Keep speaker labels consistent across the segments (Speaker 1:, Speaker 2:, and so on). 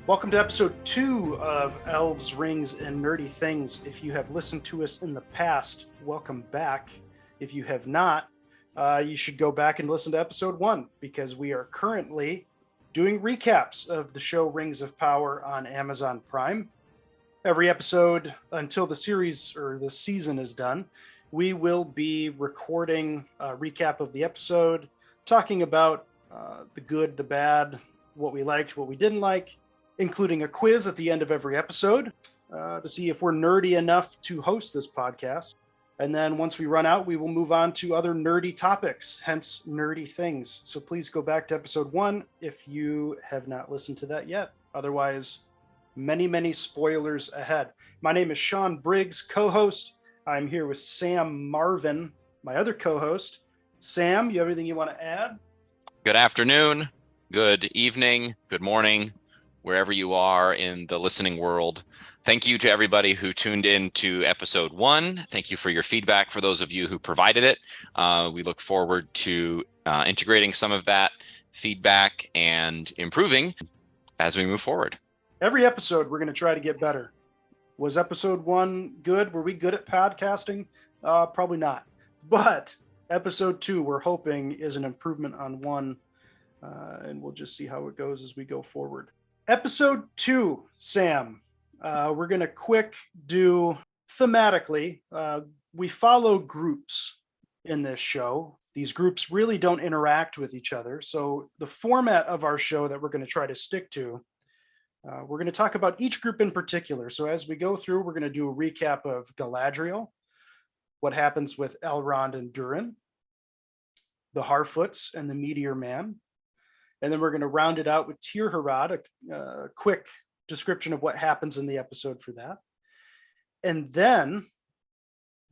Speaker 1: Welcome to episode 2 of Elves, Rings, and Nerdy Things. If you have listened to us in the past, welcome back. If you have not, you should go back and listen to episode 1 because we are currently doing recaps of the show Rings of Power on Amazon Prime. Every episode until the series or the season is done, we will be recording a recap of the episode, talking about the good, the bad, what we liked, what we didn't like, including a quiz at the end of every episode to see if we're nerdy enough to host this podcast. And then once we run out, we will move on to other nerdy topics, hence nerdy things. So please go back to episode 1 if you have not listened to that yet. Otherwise, many spoilers ahead. My name is Sean Briggs, co-host. I'm here with Sam Marvin, my other co-host. Sam, you have anything you want to add?
Speaker 2: Good afternoon, good evening, good morning, wherever you are in the listening world. Thank you to everybody who tuned in to episode 1. Thank you for your feedback for those of you who provided it. We look forward to integrating some of that feedback and improving as we move forward.
Speaker 1: Every episode, we're going to try to get better. Was episode 1 good? Were we good at podcasting? Probably not. But episode 2, we're hoping, is an improvement on 1. And we'll just see how it goes as we go forward. Episode 2, Sam. We're going to quick do thematically. We follow groups in this show. These groups really don't interact with each other. So the format of our show that we're going to try to stick to, we're going to talk about each group in particular. So as we go through, we're going to do a recap of Galadriel, what happens with Elrond and Durin, the Harfoots and the Meteor Man. And then we're going to round it out with Tirharad, a quick description of what happens in the episode for that. And then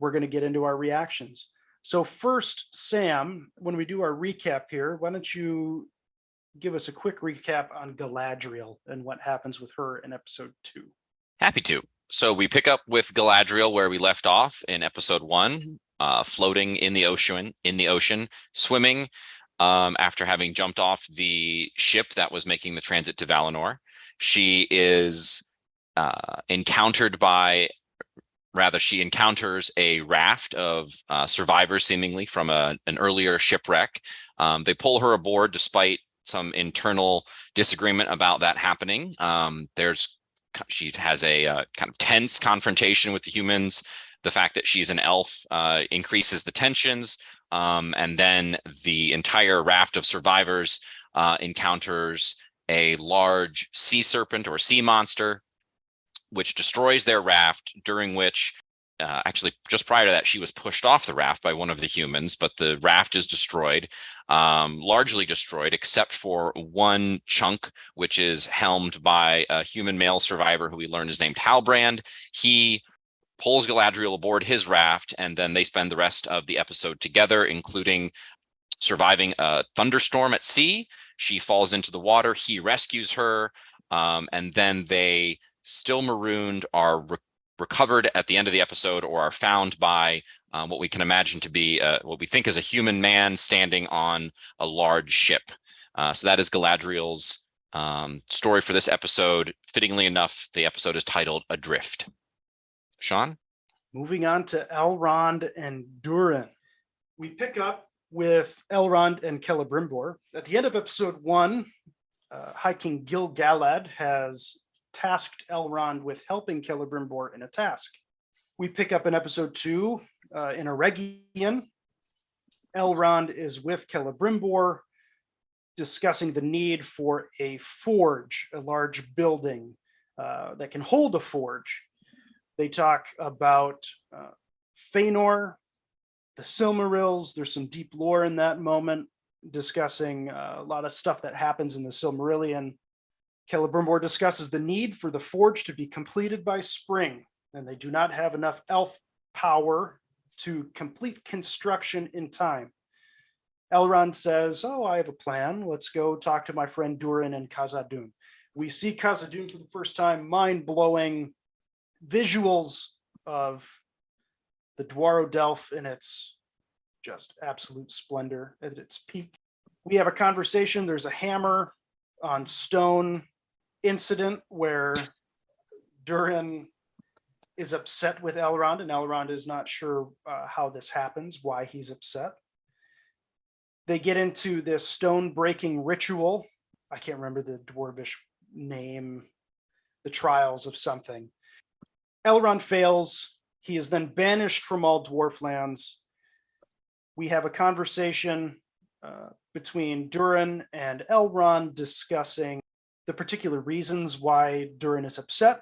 Speaker 1: we're going to get into our reactions. So first, Sam, when we do our recap here, why don't you give us a quick recap on Galadriel and what happens with her in episode 2?
Speaker 2: Happy to. So we pick up with Galadriel where we left off in episode 1, floating in the ocean, swimming. After having jumped off the ship that was making the transit to Valinor, she encounters a raft of survivors, seemingly from an earlier shipwreck. They pull her aboard despite some internal disagreement about that happening. She has a kind of tense confrontation with the humans. The fact that she's an elf increases the tensions. And then the entire raft of survivors encounters a large sea serpent or sea monster, which destroys their raft, during which, actually just prior to that, she was pushed off the raft by one of the humans, but the raft is destroyed, largely destroyed, except for one chunk, which is helmed by a human male survivor who we learned is named Halbrand. He pulls Galadriel aboard his raft, and then they spend the rest of the episode together, including surviving a thunderstorm at sea. She falls into the water. He rescues her, and then they, still marooned, are recovered at the end of the episode, or are found by what we can imagine to be what we think is a human man standing on a large ship. So that is Galadriel's story for this episode. Fittingly enough, the episode is titled Adrift. Sean?
Speaker 1: Moving on to Elrond and Durin. We pick up with Elrond and Celebrimbor. At the end of episode 1, High King Gil-galad has tasked Elrond with helping Celebrimbor in a task. We pick up in episode 2 in Eregion. Elrond is with Celebrimbor discussing the need for a forge, a large building that can hold a forge. They talk about Fëanor, the Silmarils. There's some deep lore in that moment, discussing a lot of stuff that happens in the Silmarillion. Celebrimbor discusses the need for the forge to be completed by spring, and they do not have enough elf power to complete construction in time. Elrond says, I have a plan. Let's go talk to my friend Durin and Khazad-dûm. We see Khazad-dûm for the first time, mind-blowing visuals of the Dwaro Delph in its just absolute splendor at its peak. We have a conversation. There's a hammer on stone incident where Durin is upset with Elrond, and Elrond is not sure how this happens, why he's upset. They get into this stone breaking ritual. I can't remember the dwarvish name, the trials of something. Elrond fails. He is then banished from all dwarf lands. We have a conversation between Durin and Elrond discussing the particular reasons why Durin is upset.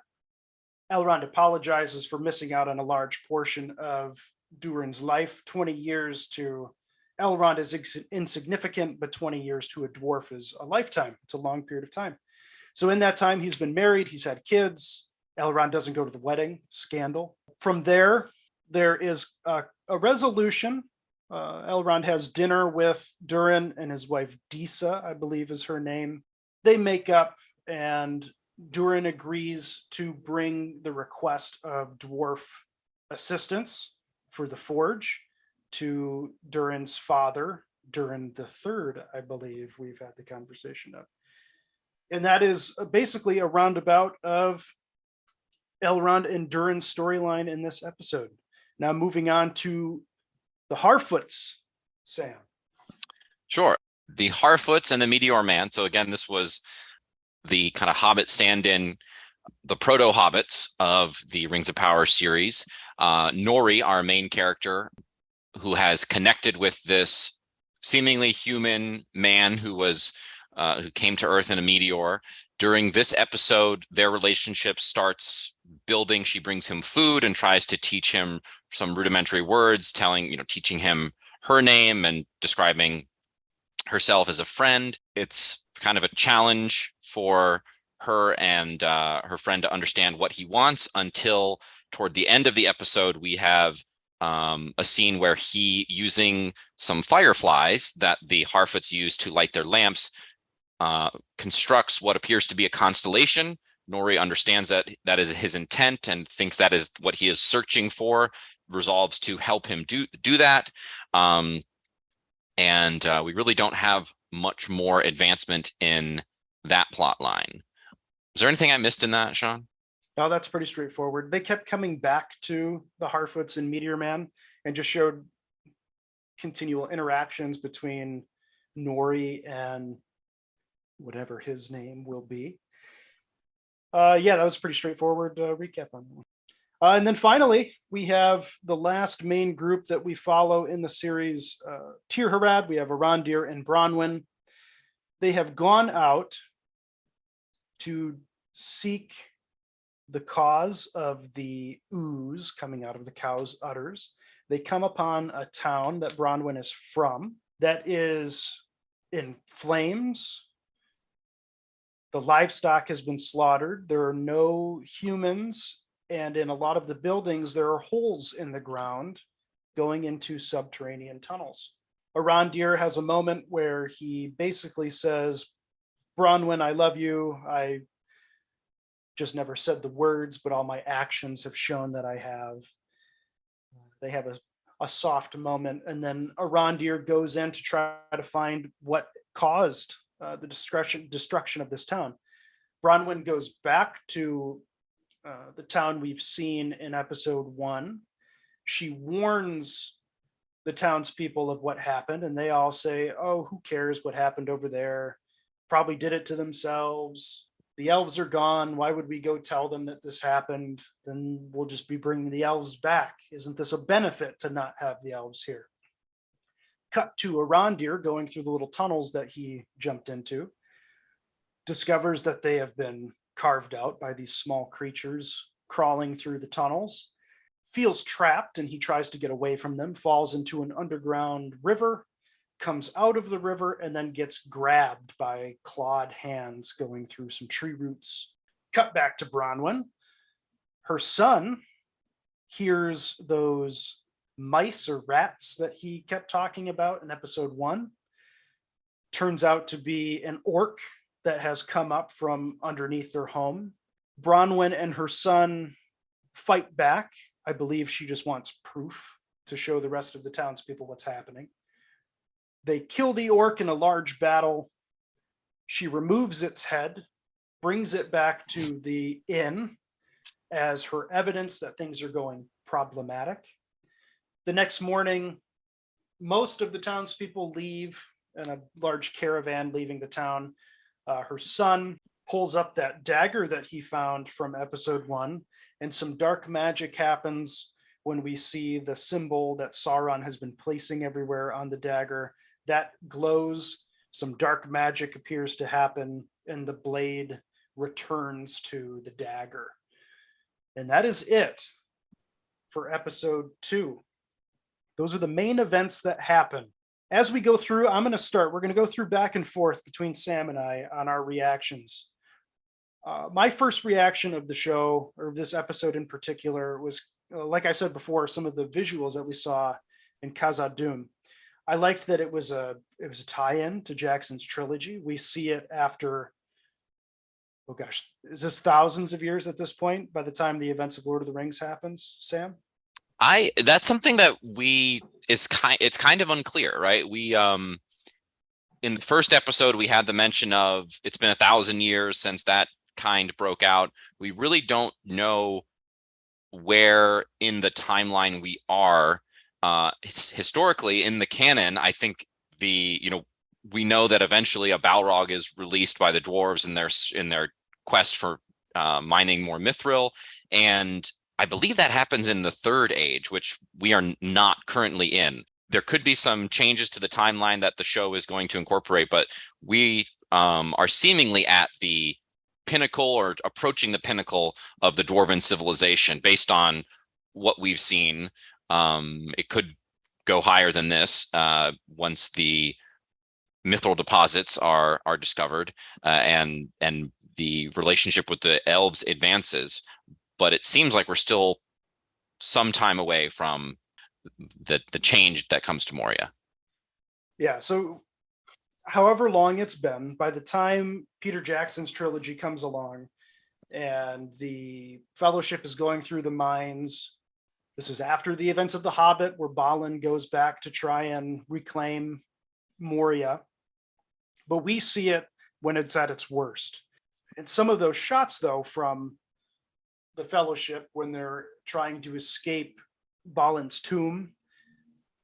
Speaker 1: Elrond apologizes for missing out on a large portion of Durin's life. 20 years to Elrond is insignificant, but 20 years to a dwarf is a lifetime. It's a long period of time. So in that time, he's been married, he's had kids. Elrond doesn't go to the wedding, scandal. From there is a resolution. Elrond has dinner with Durin and his wife Disa, I believe is her name. They make up, and Durin agrees to bring the request of dwarf assistance for the forge to Durin's father, Durin the Third, I believe we've had the conversation of. And that is basically a roundabout of Elrond and Durin's storyline in this episode. Now moving on to the Harfoots, Sam.
Speaker 2: Sure. The Harfoots and the Meteor Man. So again, this was the kind of Hobbit stand-in, the proto-Hobbits of the Rings of Power series. Nori, our main character, who has connected with this seemingly human man who came to Earth in a meteor. During this episode, their relationship starts building. She brings him food and tries to teach him some rudimentary words, teaching him her name and describing herself as a friend. It's kind of a challenge for her and her friend to understand what he wants, until toward the end of the episode, we have a scene where he, using some fireflies that the Harfoots use to light their lamps, constructs what appears to be a constellation. Nori understands that is his intent and thinks that is what he is searching for, resolves to help him do that. And we really don't have much more advancement in that plot line. Is there anything I missed in that, Sean?
Speaker 1: No, that's pretty straightforward. They kept coming back to the Harfoots and Meteor Man and just showed continual interactions between Nori and whatever his name will be. Yeah, that was a pretty straightforward recap on that one. And then finally, we have the last main group that we follow in the series, Tirharad. We have Arondir and Bronwyn. They have gone out to seek the cause of the ooze coming out of the cow's udders. They come upon a town that Bronwyn is from that is in flames. The livestock has been slaughtered. There are no humans. And in a lot of the buildings, there are holes in the ground going into subterranean tunnels. Arondir has a moment where he basically says, Bronwyn, I love you. I just never said the words, but all my actions have shown that I have. They have a soft moment. And then Arondir goes in to try to find what caused the destruction of this town. Bronwyn goes back to the town we've seen in episode 1. She warns the townspeople of what happened, and they all say, oh, who cares what happened over there? Probably did it to themselves. The elves are gone. Why would we go tell them that this happened? Then we'll just be bringing the elves back. Isn't this a benefit to not have the elves here? Cut to Arondir going through the little tunnels that he jumped into, discovers that they have been carved out by these small creatures crawling through the tunnels, feels trapped, and he tries to get away from them, falls into an underground river, comes out of the river, and then gets grabbed by clawed hands going through some tree roots. Cut back to Bronwyn. Her son hears those mice or rats that he kept talking about in episode 1. Turns out to be an orc that has come up from underneath their home. Bronwyn and her son fight back. I believe she just wants proof to show the rest of the townspeople what's happening. They kill the orc in a large battle. She removes its head brings it back to the inn as her evidence that things are going problematic. The next morning, most of the townspeople leave in a large caravan leaving the town. Her son pulls up that dagger that he found from episode 1, and some dark magic happens when we see the symbol that Sauron has been placing everywhere on the dagger. That glows, some dark magic appears to happen, and the blade returns to the dagger. And that is it for episode 2. Those are the main events that happen. As we go through, we're going to go through back and forth between Sam and I on our reactions. My first reaction of the show, or this episode in particular, was, like I said before, some of the visuals that we saw in Khazad-dûm. I liked that it was a tie-in to Jackson's trilogy. We see it after, oh gosh, is this thousands of years at this point by the time the events of Lord of the Rings happens, Sam?
Speaker 2: That's something that it's kind of unclear, right? We in the first episode we had the mention of it's been 1,000 years since that kind broke out. We really don't know where in the timeline we are. Historically in the canon, I think we know that eventually a Balrog is released by the dwarves in their quest for mining more mithril, and I believe that happens in the Third Age, which we are not currently in. There could be some changes to the timeline that the show is going to incorporate, but we are seemingly at the pinnacle or approaching the pinnacle of the dwarven civilization based on what we've seen. It could go higher than this once the mithril deposits are discovered and the relationship with the elves advances. But it seems like we're still some time away from the change that comes to Moria.
Speaker 1: Yeah, so however long it's been, by the time Peter Jackson's trilogy comes along and the Fellowship is going through the mines, this is after the events of The Hobbit, where Balin goes back to try and reclaim Moria. But we see it when it's at its worst. And some of those shots, though, from the Fellowship when they're trying to escape Balin's tomb,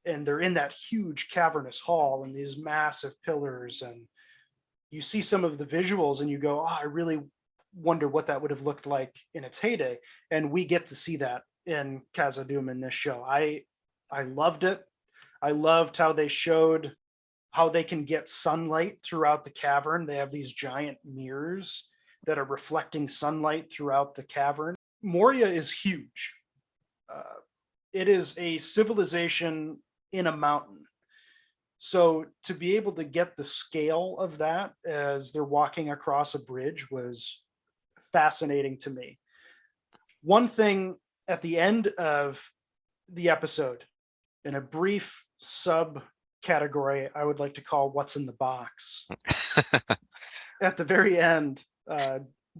Speaker 1: and they're in that huge cavernous hall and these massive pillars, and you see some of the visuals and you go, I really wonder what that would have looked like in its heyday. And we get to see that in Khazad-dûm in this show. I loved it. I loved how they showed how they can get sunlight throughout the cavern. They have these giant mirrors that are reflecting sunlight throughout the cavern. Moria is huge. It is a civilization in a mountain. So to be able to get the scale of that as they're walking across a bridge was fascinating to me. One thing at the end of the episode, in a brief subcategory I would like to call What's in the Box. At the very end,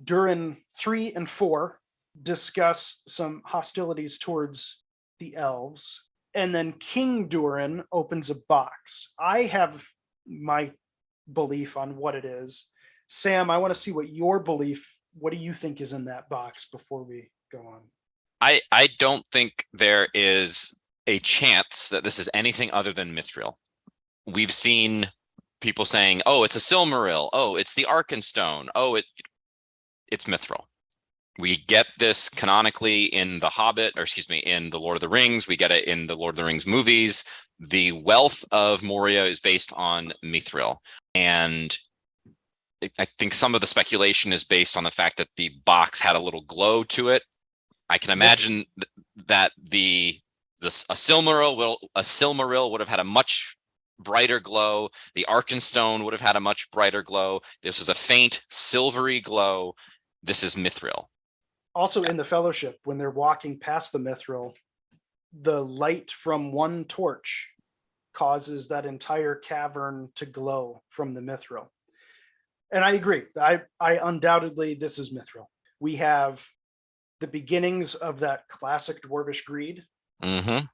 Speaker 1: Durin 3 and 4 discuss some hostilities towards the elves, and then King Durin opens a box. I have my belief on what it is. Sam, I want to see what do you think is in that box before we go on?
Speaker 2: I don't think there is a chance that this is anything other than mithril. We've seen people saying, oh, it's a Silmaril. Oh, it's the Arkenstone. Oh, it's mithril. We get this canonically in The Hobbit, in The Lord of the Rings. We get it in the Lord of the Rings movies. The wealth of Moria is based on mithril. And I think some of the speculation is based on the fact that the box had a little glow to it. I can imagine that a Silmaril would have had a much brighter glow. The Arkenstone would have had a much brighter glow. This is a faint silvery glow. This is mithril.
Speaker 1: Also in the Fellowship, when they're walking past the mithril, the light from one torch causes that entire cavern to glow from the mithril. And I agree. I undoubtedly, this is mithril. We have the beginnings of that classic dwarvish greed.
Speaker 2: Mm-hmm.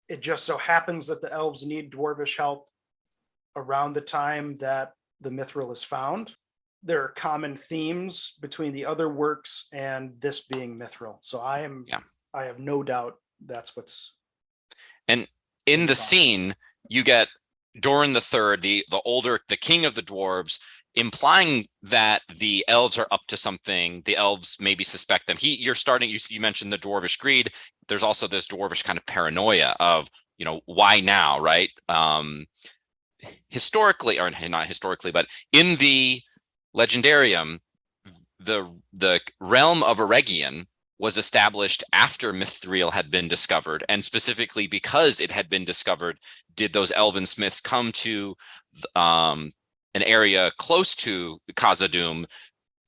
Speaker 1: It just so happens that the elves need dwarvish help around the time that the mithril is found. there are common themes between the other works and this being Mithril. So I have no doubt that's what's.
Speaker 2: And in the scene, you get Doran the Third, the king of the dwarves, implying that the elves are up to something. The elves maybe suspect them. You mentioned the dwarvish greed. There's also this dwarvish kind of paranoia of, why now, right? Historically, or not historically, but in the Legendarium, the realm of Eregion was established after Mithril had been discovered, and specifically because it had been discovered, did those elven smiths come to an area close to Khazad-dûm.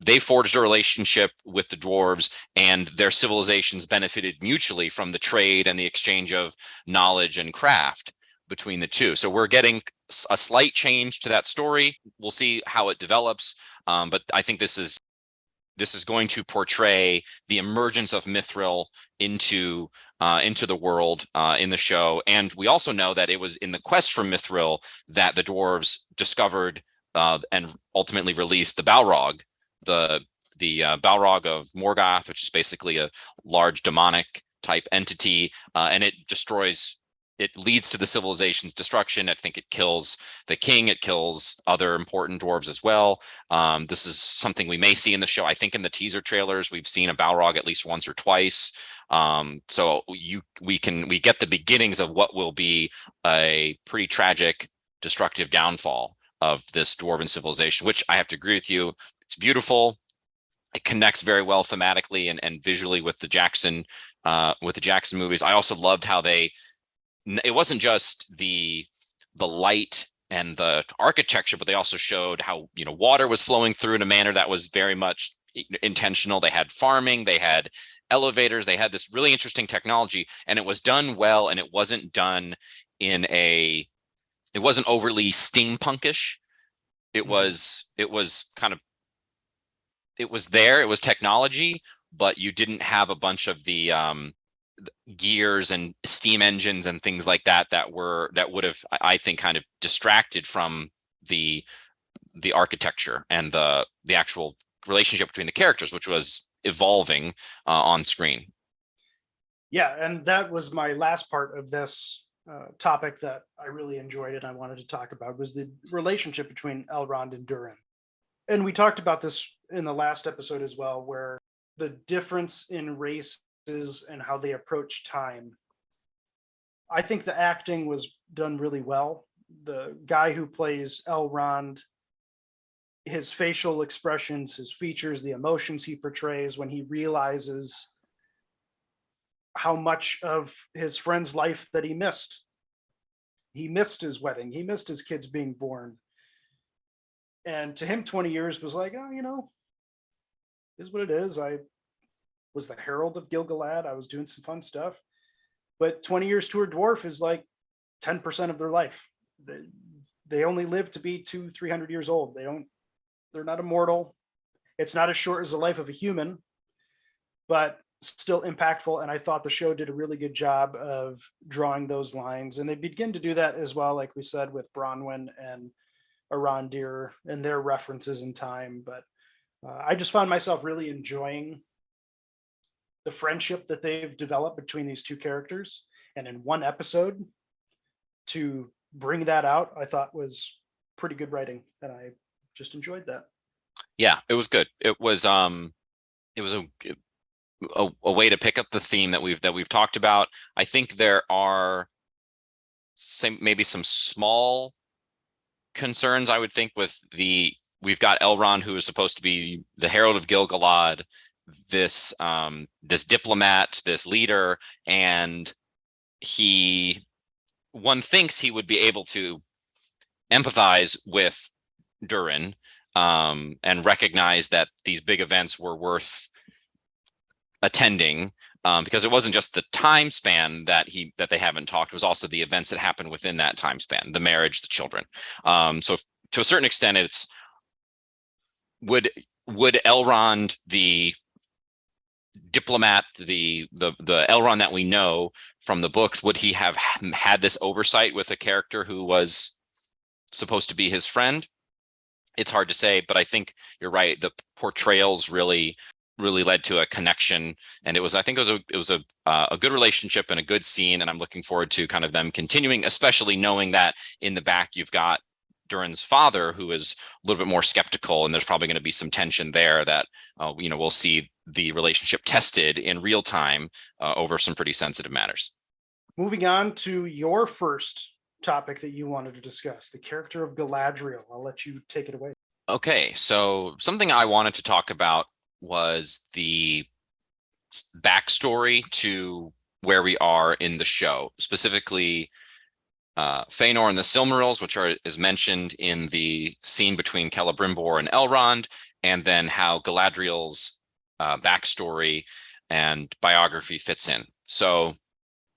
Speaker 2: They forged a relationship with the dwarves, and their civilizations benefited mutually from the trade and the exchange of knowledge and craft between the two. So we're getting a slight change to that story. We'll see how it develops, but I think this is going to portray the emergence of Mithril into the world in the show. And we also know that it was in the quest for Mithril that the dwarves discovered and ultimately released the Balrog, the Balrog of Morgoth, which is basically a large demonic type entity, and it leads to the civilization's destruction. I think it kills the king. It kills other important dwarves as well. This is something we may see in the show. I think in the teaser trailers, we've seen a Balrog at least once or twice. So we get the beginnings of what will be a pretty tragic, destructive downfall of this dwarven civilization, which I have to agree with you. It's beautiful. It connects very well thematically and visually with the Jackson movies. I also loved how it wasn't just the light and the architecture, but they also showed how water was flowing through in a manner that was very much intentional. They had farming, they had elevators, they had this really interesting technology, and it was done well, and it wasn't done it wasn't overly steampunkish. It was technology, but you didn't have a bunch of the gears and steam engines and things like that would have, I think, kind of distracted from the architecture and the actual relationship between the characters, which was evolving on screen.
Speaker 1: Yeah, and that was my last part of this topic that I really enjoyed and I wanted to talk about, was the relationship between Elrond and Durin. And we talked about this in the last episode as well, where the difference in races and how they approach time. I think the acting was done really well. The guy who plays Elrond, his facial expressions, his features, the emotions he portrays when he realizes how much of his friend's life that he missed. He missed his wedding. He missed his kids being born. And to him, 20 years was like, is what it is. I was the Herald of Gil-galad. I was doing some fun stuff. But 20 years to a dwarf is like 10% of their life. They only live to be 200-300 years old. They're not immortal. It's not as short as the life of a human, but still impactful. And I thought the show did a really good job of drawing those lines. And they begin to do that as well, like we said, with Bronwyn and Arondir and their references in time. But I just found myself really enjoying the friendship that they've developed between these two characters. And in one episode, to bring that out, I thought was pretty good writing. And I just enjoyed that.
Speaker 2: Yeah, it was good. It was a way to pick up the theme that we've talked about. I think there are maybe some small concerns, I would think, with we've got Elrond, who is supposed to be the Herald of Gil-galad, this diplomat, this leader, and one thinks he would be able to empathize with Durin and recognize that these big events were worth attending, because it wasn't just the time span that they haven't talked. It was also the events that happened within that time span, the marriage, the children. So to a certain extent, it's would Elrond, the diplomat, the Elrond that we know from the books, would he have had this oversight with a character who was supposed to be his friend? it's hard to say, but I think you're right. The portrayals really led to a connection, and I think it was a good relationship and a good scene, and I'm looking forward to kind of them continuing, especially knowing that in the back you've got Durin's father, who is a little bit more skeptical, and there's probably going to be some tension there that we'll see the relationship tested in real time over some pretty sensitive matters.
Speaker 1: Moving on to your first topic that you wanted to discuss, the character of Galadriel. I'll let you take it away.
Speaker 2: Okay, so something I wanted to talk about was the backstory to where we are in the show, specifically Fëanor and the Silmarils, which is mentioned in the scene between Celebrimbor and Elrond, and then how Galadriel's backstory and biography fits in. So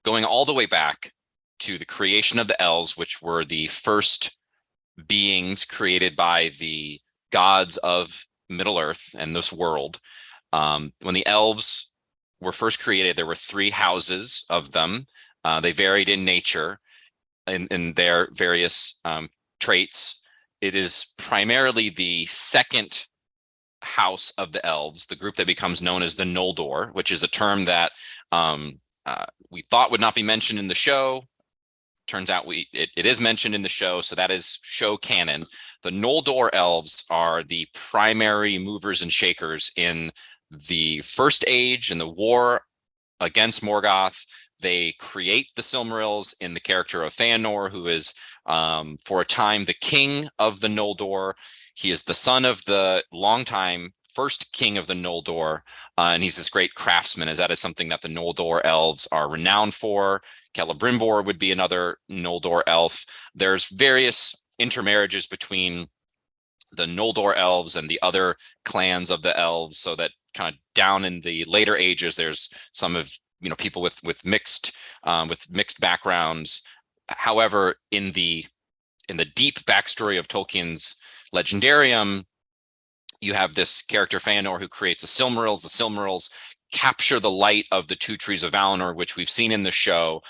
Speaker 2: going all the way back to the creation of the Elves, which were the first beings created by the gods of Middle-earth and this world. When the Elves were first created, there were 3 houses of them. They varied in nature in their various traits. It is primarily the second house of the Elves, the group that becomes known as the Noldor, which is a term that we thought would not be mentioned in the show. Turns out it is mentioned in the show, so that is show canon. The Noldor Elves are the primary movers and shakers in the First Age, in the war against Morgoth. They create the Silmarils in the character of Fëanor, who is, for a time, the king of the Noldor. He is the son of the longtime first king of the Noldor, and he's this great craftsman, as that is something that the Noldor elves are renowned for. Celebrimbor would be another Noldor elf. There's various intermarriages between the Noldor elves and the other clans of the elves, so that kind of down in the later ages, there's some of people with mixed backgrounds. However, in the deep backstory of Tolkien's Legendarium, you have this character Fëanor who creates the Silmarils. The Silmarils capture the light of the 2 trees of Valinor, which we've seen in the show.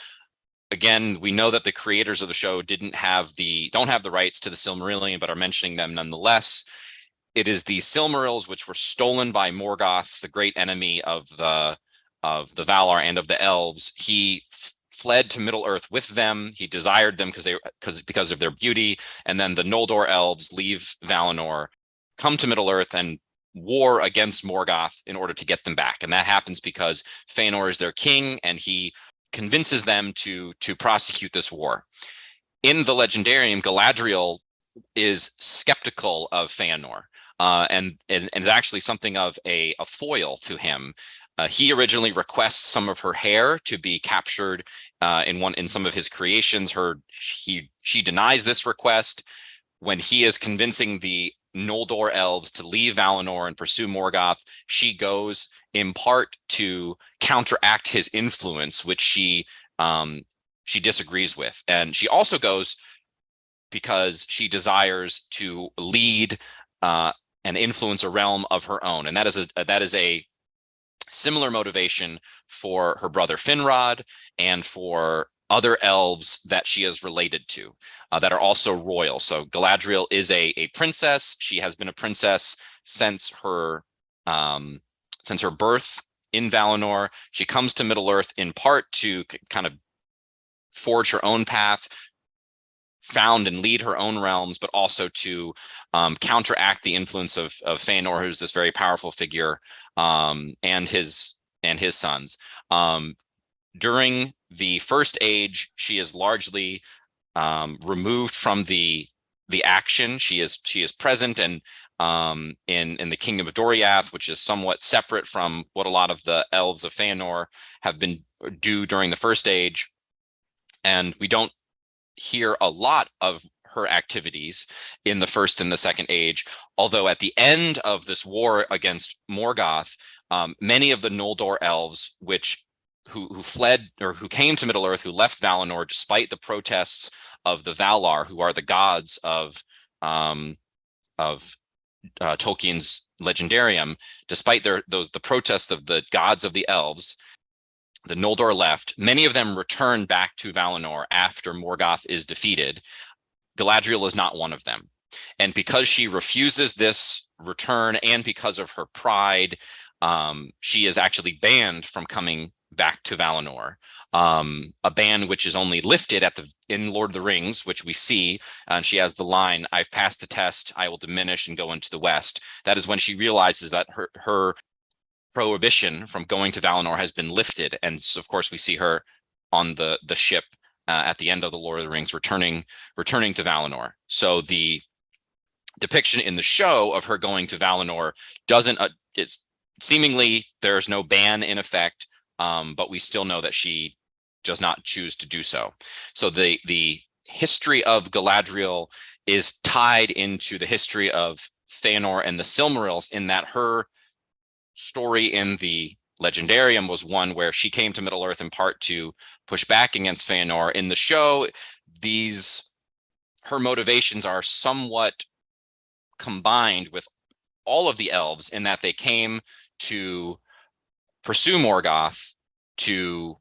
Speaker 2: Again, we know that the creators of the show don't have the rights to the Silmarillion, but are mentioning them nonetheless. It is the Silmarils which were stolen by Morgoth, the great enemy of the Valar and of the Elves. He fled to Middle-earth with them. He desired them because of their beauty, and then the Noldor elves leave Valinor, come to Middle-earth, and war against Morgoth in order to get them back. And that happens because Fëanor is their king, and he convinces them to prosecute this war. In the Legendarium, Galadriel is skeptical of Fëanor, and is actually something of a foil to him. He originally requests some of her hair to be captured in some of his creations. She denies this request. When he is convincing the Noldor elves to leave Valinor and pursue Morgoth, she goes in part to counteract his influence, which she disagrees with. And she also goes because she desires to lead and influence a realm of her own. And that is a similar motivation for her brother Finrod and for other elves that she is related to that are also royal. So Galadriel is a princess. She has been a princess since her birth in Valinor. She comes to Middle-earth in part to kind of forge her own path, found and lead her own realms, but also to counteract the influence of Fëanor, who's this very powerful figure, and his sons. During the First Age, she is largely removed from the action. She is present and in the Kingdom of Doriath, which is somewhat separate from what a lot of the elves of Fëanor have been during the First Age, and we don't hear a lot of her activities in the First and the Second Age. Although at the end of this war against Morgoth, many of the Noldor elves, who fled or who came to Middle-earth, who left Valinor despite the protests of the Valar, who are the gods of Tolkien's Legendarium, despite the protests of the gods of the elves, the Noldor left. Many of them return back to Valinor after Morgoth is defeated. Galadriel is not one of them. And because she refuses this return and because of her pride, she is actually banned from coming back to Valinor. A ban which is only lifted in Lord of the Rings, which we see, and she has the line, "I've passed the test, I will diminish and go into the West." That is when she realizes that her prohibition from going to Valinor has been lifted. And so, of course, we see her on the ship at the end of the Lord of the Rings, returning to Valinor. So the depiction in the show of her going to Valinor doesn't it's seemingly there's no ban in effect, but we still know that she does not choose to do so. So the history of Galadriel is tied into the history of Feanor and the Silmarils, in that her story in the Legendarium was one where she came to Middle Earth in part to push back against Feanor. In the show, her motivations are somewhat combined with all of the elves, in that they came to pursue Morgoth, to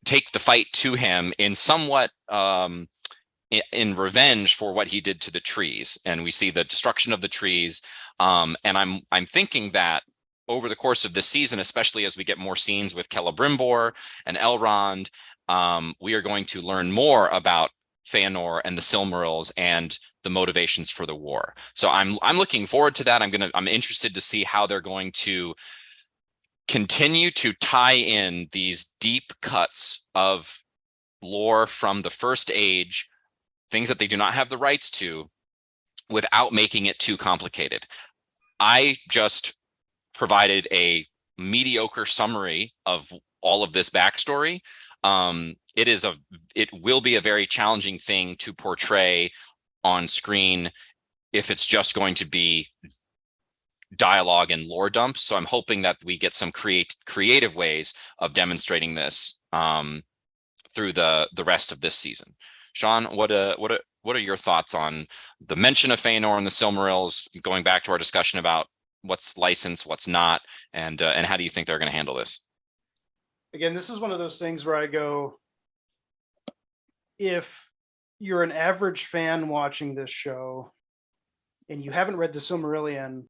Speaker 2: take the fight to him in somewhat in revenge for what he did to the trees. And we see the destruction of the trees. And I'm thinking that over the course of this season, especially as we get more scenes with Celebrimbor and Elrond, we are going to learn more about Feanor and the Silmarils and the motivations for the war. So I'm looking forward to that. I'm interested to see how they're going to continue to tie in these deep cuts of lore from the First Age, things that they do not have the rights to, without making it too complicated. I just provided a mediocre summary of all of this backstory. It will be a very challenging thing to portray on screen if it's just going to be dialogue and lore dumps. So I'm hoping that we get some creative ways of demonstrating this through the rest of this season. Sean, what are your thoughts on the mention of Feanor and the Silmarils, going back to our discussion about what's licensed, what's not, and how do you think they're going to handle this?
Speaker 1: Again, this is one of those things where I go, if you're an average fan watching this show and you haven't read the Silmarillion,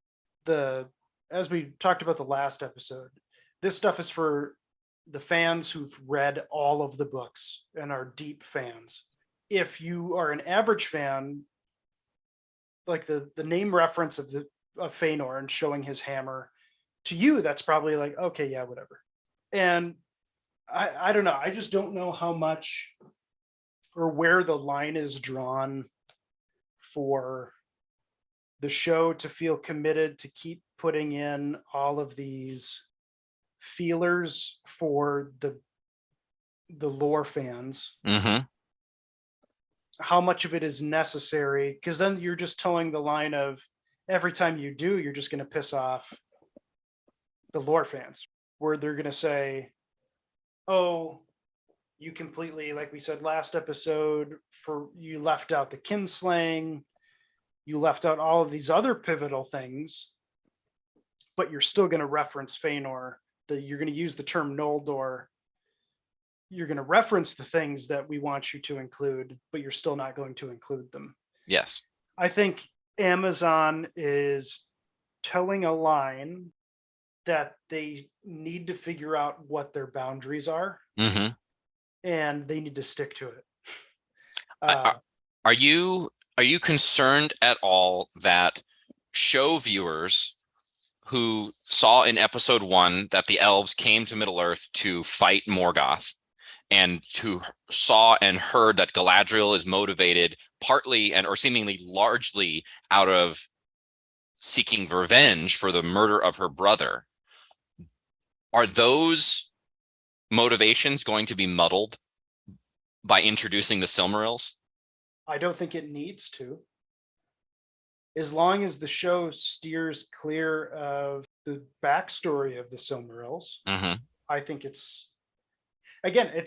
Speaker 1: as we talked about the last episode, this stuff is for the fans who've read all of the books and are deep fans. If you are an average fan, like the name reference of Feanor and showing his hammer, to you, that's probably like, okay, yeah, whatever. And I don't know. I just don't know how much or where the line is drawn for the show to feel committed to keep putting in all of these feelers for the lore fans.
Speaker 2: Mm-hmm.
Speaker 1: How much of it is necessary? Because then you're just towing the line of, every time you do, you're just going to piss off the lore fans, where they're going to say, oh, you completely, like we said last episode, you left out the kinslaying, you left out all of these other pivotal things, but you're still going to reference Feanor. You're going to use the term Noldor. You're going to reference the things that we want you to include, but you're still not going to include them.
Speaker 2: Yes.
Speaker 1: I think Amazon is towing a line that they need to figure out what their boundaries are,
Speaker 2: mm-hmm.
Speaker 1: and they need to stick to it.
Speaker 2: Are you concerned at all that show viewers who saw in episode 1 that the elves came to Middle Earth to fight Morgoth, and who saw and heard that Galadriel is motivated partly or seemingly largely out of seeking revenge for the murder of her brother, are those motivations going to be muddled by introducing the Silmarils?
Speaker 1: I don't think it needs to. As long as the show steers clear of the backstory of the Silmarils,
Speaker 2: mm-hmm.
Speaker 1: I think it's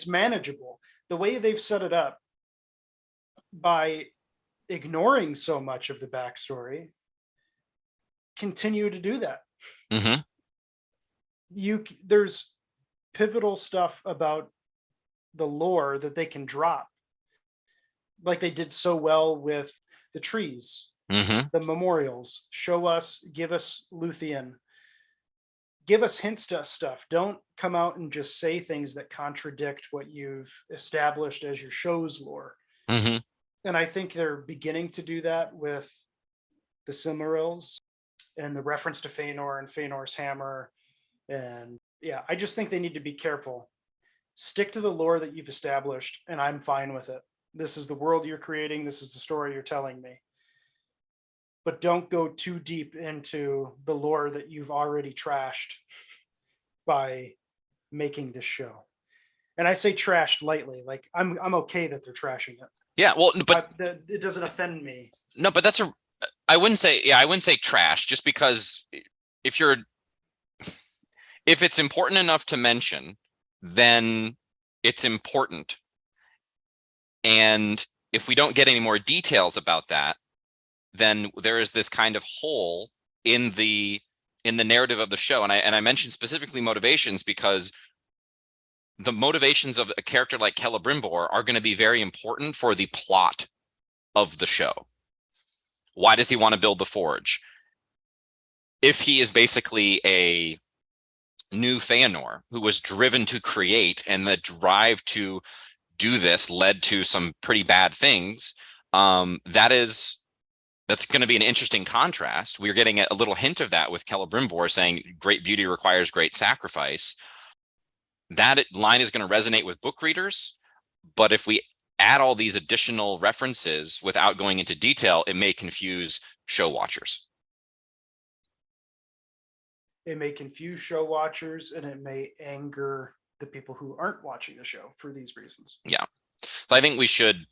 Speaker 1: manageable. The way they've set it up, by ignoring so much of the backstory, continue to do that.
Speaker 2: Mm-hmm.
Speaker 1: There's pivotal stuff about the lore that they can drop, like they did so well with the trees The memorials, show us, give us Luthien, give us hints to stuff. Don't come out and just say things that contradict what you've established as your show's lore. And I think they're beginning to do that with the Silmarils and the reference to Fëanor and Fëanor's hammer. And yeah, I just think they need to be careful. Stick to the lore that you've established, and I'm fine with it. This is the world you're creating. This is the story you're telling me. But don't go too deep into the lore that you've already trashed by making this show. And I say trashed lightly. Like I'm okay that they're trashing it.
Speaker 2: Yeah, well, but
Speaker 1: it doesn't offend me.
Speaker 2: No, but I wouldn't say trash, just because if it's important enough to mention, then it's important. And if we don't get any more details about that, then there is this kind of hole in the narrative of the show. And I mentioned specifically motivations because the motivations of a character like Celebrimbor are going to be very important for the plot of the show. Why does he want to build the forge? If he is basically a new Fëanor who was driven to create, and the drive to do this led to some pretty bad things, that's going to be an interesting contrast. We're getting a little hint of that with Celebrimbor saying great beauty requires great sacrifice. That line is going to resonate with book readers, but if we add all these additional references without going into detail, it may confuse show watchers.
Speaker 1: It may confuse show watchers, and it may anger the people who aren't watching the show for these reasons.
Speaker 2: Yeah. So I think we should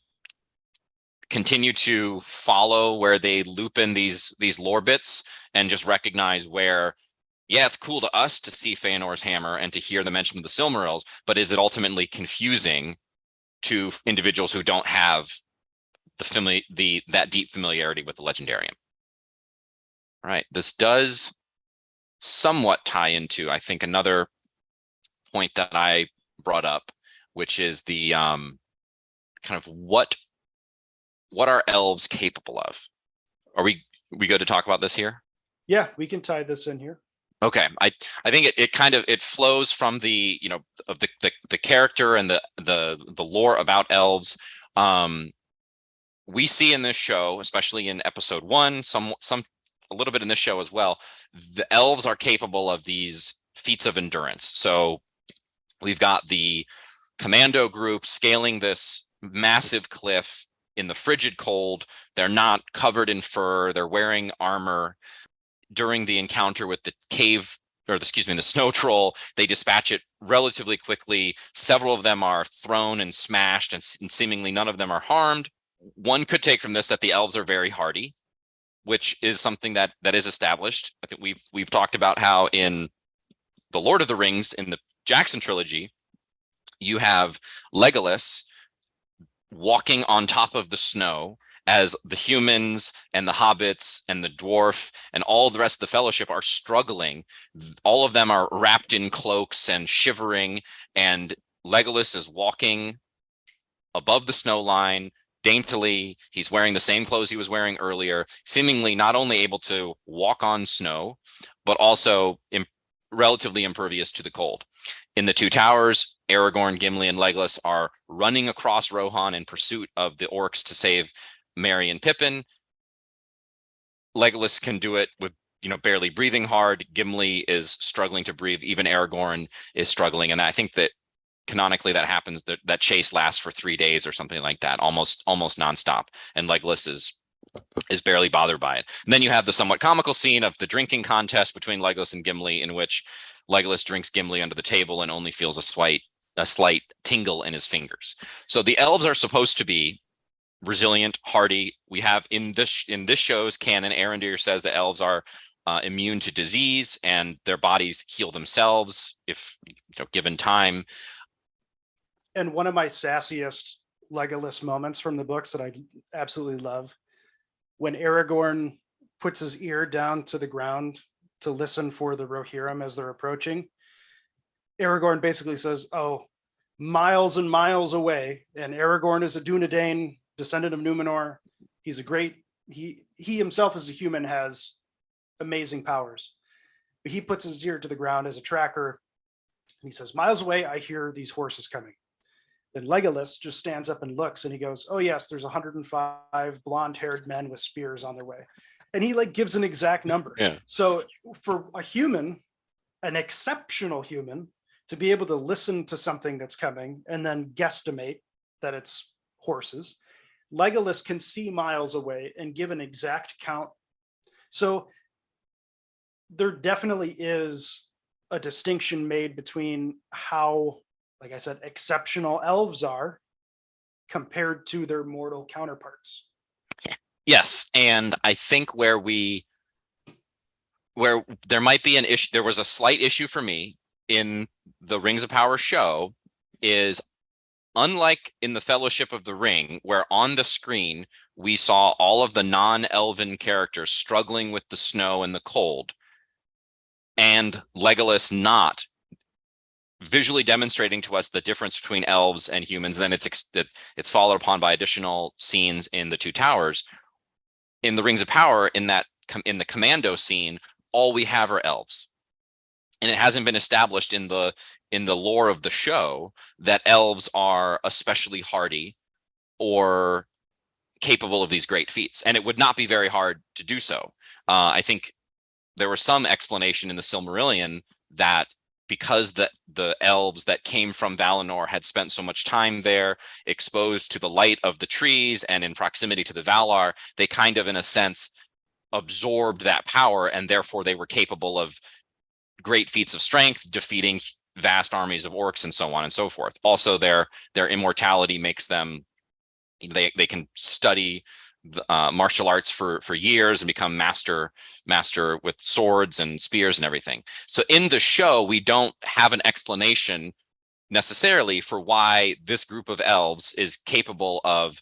Speaker 2: continue to follow where they loop in these lore bits and just recognize where, yeah, it's cool to us to see Fëanor's hammer and to hear the mention of the Silmarils, but is it ultimately confusing to individuals who don't have that deep familiarity with the Legendarium? All right, this does somewhat tie into, I think, another point that I brought up, which is the kind of what are elves capable of? Are we good to talk about this here?
Speaker 1: Yeah, we can tie this in here.
Speaker 2: Okay, I think it flows from the of the character and the lore about elves. We see in this show, especially in episode 1, some a little bit in this show as well, the elves are capable of these feats of endurance. So we've got the commando group scaling this massive cliff in the frigid cold. They're not covered in fur. They're wearing armor. During the encounter with the the snow troll, they dispatch it relatively quickly. Several of them are thrown and smashed, and seemingly none of them are harmed. One could take from this that the elves are very hardy, which is something that is established. I think we've talked about how in the Lord of the Rings, in the Jackson trilogy, you have Legolas walking on top of the snow as the humans and the hobbits and the dwarf and all the rest of the fellowship are struggling. All of them are wrapped in cloaks and shivering, and Legolas is walking above the snow line daintily. He's wearing the same clothes he was wearing earlier, seemingly not only able to walk on snow, but also relatively impervious to the cold. In the Two Towers, Aragorn, Gimli, and Legolas are running across Rohan in pursuit of the orcs to save Merry and Pippin. Legolas can do it with barely breathing hard. Gimli is struggling to breathe. Even Aragorn is struggling, and I think that canonically that happens. That chase lasts for 3 days or something like that, almost nonstop, and Legolas is barely bothered by it. And then you have the somewhat comical scene of the drinking contest between Legolas and Gimli, in which Legolas drinks Gimli under the table and only feels a slight tingle in his fingers. So the elves are supposed to be resilient, hardy. We have in this show's canon, Arondir says that elves are immune to disease and their bodies heal themselves if given time.
Speaker 1: And one of my sassiest Legolas moments from the books that I absolutely love, when Aragorn puts his ear down to the ground to listen for the Rohirrim as they're approaching, Aragorn basically says, "Oh, miles and miles away." And Aragorn is a Dunedain, descendant of Numenor. He's a great he himself as a human has amazing powers. But he puts his ear to the ground as a tracker. And he says, miles away, I hear these horses coming. Then Legolas just stands up and looks, and he goes, oh yes, there's 105 blonde-haired men with spears on their way. And he like gives an exact number.
Speaker 2: Yeah.
Speaker 1: So for a human, an exceptional human, to be able to listen to something that's coming and then guesstimate that it's horses, Legolas can see miles away and give an exact count. So there definitely is a distinction made between how, like I said, exceptional elves are compared to their mortal counterparts.
Speaker 2: Yes, and I think where there might be an issue, there was a slight issue for me in the Rings of Power show, is unlike in the Fellowship of the Ring, where on the screen we saw all of the non-elven characters struggling with the snow and the cold, and Legolas not visually demonstrating to us the difference between elves and humans. Then it's followed upon by additional scenes in the Two Towers. In the Rings of Power, in the commando scene, all we have are elves, and it hasn't been established in the lore of the show that elves are especially hardy or capable of these great feats, and it would not be very hard to do so. I think there was some explanation in the Silmarillion that because the elves that came from Valinor had spent so much time there, exposed to the light of the trees and in proximity to the Valar, they kind of, in a sense, absorbed that power, and therefore they were capable of great feats of strength, defeating vast armies of orcs and so on and so forth. Also, their immortality makes them, they can study martial arts for years and become master with swords and spears and everything. So in the show, we don't have an explanation necessarily for why this group of elves is capable of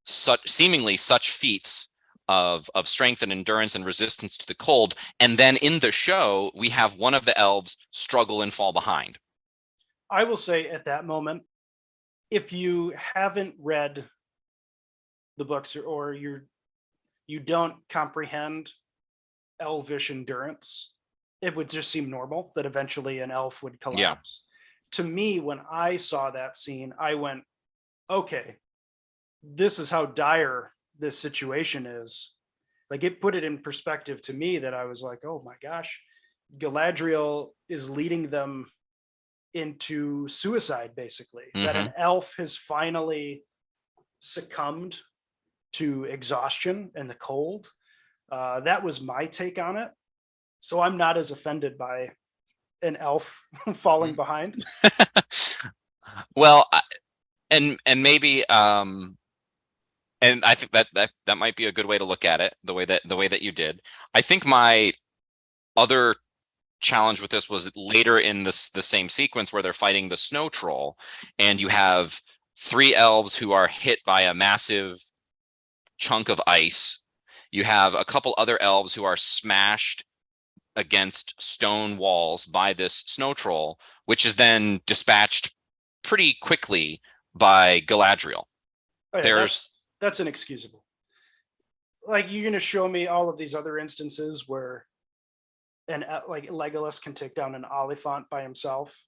Speaker 2: seemingly such feats of strength and endurance and resistance to the cold. And then in the show, we have one of the elves struggle and fall behind.
Speaker 1: I will say at that moment, if you haven't read the books, or you don't comprehend elvish endurance, it would just seem normal that eventually an elf would collapse. Yeah. To me, when I saw that scene, I went, okay, this is how dire this situation is. Like, it put it in perspective to me, that I was like, oh my gosh, Galadriel is leading them into suicide, basically. Mm-hmm. That an elf has finally succumbed to exhaustion and the cold. That was my take on it. So I'm not as offended by an elf falling behind.
Speaker 2: Well, and maybe and I think that might be a good way to look at it, the way that you did. I think my other challenge with this was later in the same sequence where they're fighting the snow troll, and you have 3 elves who are hit by a massive chunk of ice. You have a couple other elves who are smashed against stone walls by this snow troll, which is then dispatched pretty quickly by Galadriel.
Speaker 1: Oh, yeah, that's inexcusable. Like, you're going to show me all of these other instances where like Legolas can take down an Oliphant by himself,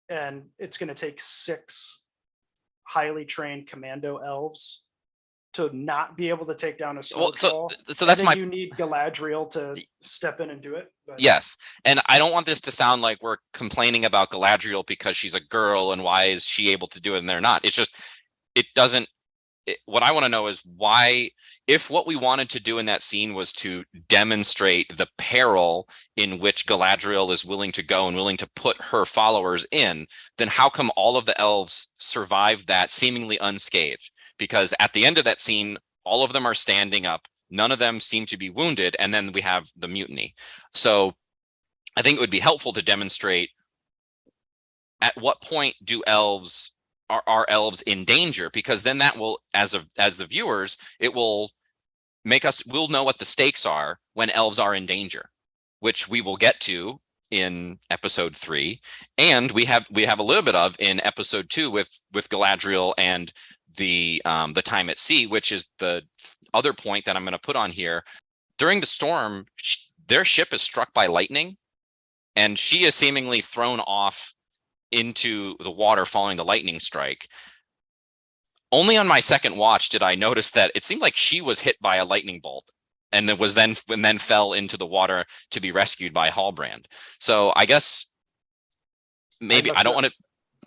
Speaker 1: and it's going to take 6 highly trained commando elves to not be able to take down a snow troll. So that's you need Galadriel to step in and do it. But.
Speaker 2: Yes, and I don't want this to sound like we're complaining about Galadriel because she's a girl and why is she able to do it and they're not. It's just, it doesn't. What I want to know is why, if what we wanted to do in that scene was to demonstrate the peril in which Galadriel is willing to go and willing to put her followers in, then how come all of the elves survived that seemingly unscathed? Because at the end of that scene, all of them are standing up. None of them seem to be wounded. And then we have the mutiny. So I think it would be helpful to demonstrate at what point are elves in danger, because then that will, as the viewers, it will make us, we'll know what the stakes are when elves are in danger, which we will get to in episode 3. And we have a little bit of in episode 2 with Galadriel and the time at sea, which is the other point that I'm going to put on here. During the storm, their ship is struck by lightning, and she is seemingly thrown off into the water following the lightning strike. Only on my second watch did I notice that it seemed like she was hit by a lightning bolt and then fell into the water to be rescued by Hallbrand. So I guess maybe I don't want to.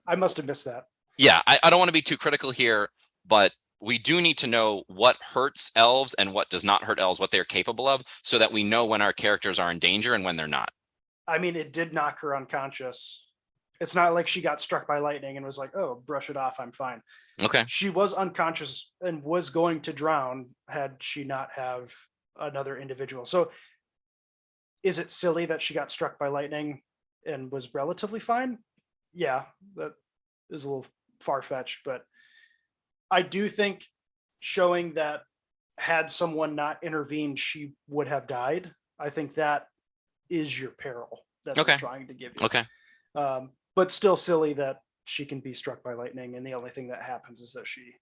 Speaker 1: I must have missed that.
Speaker 2: Yeah, I don't want to be too critical here, but we do need to know what hurts elves and what does not hurt elves, what they're capable of, so that we know when our characters are in danger and when they're not.
Speaker 1: I mean, it did knock her unconscious. It's not like she got struck by lightning and was like, oh, brush it off, I'm fine.
Speaker 2: Okay.
Speaker 1: She was unconscious and was going to drown had she not have another individual. So is it silly that she got struck by lightning and was relatively fine? Yeah, that is a little far-fetched, but I do think showing that had someone not intervened, she would have died. I think that is your peril that they're trying to give you.
Speaker 2: Okay.
Speaker 1: But still silly that she can be struck by lightning, and the only thing that happens is that she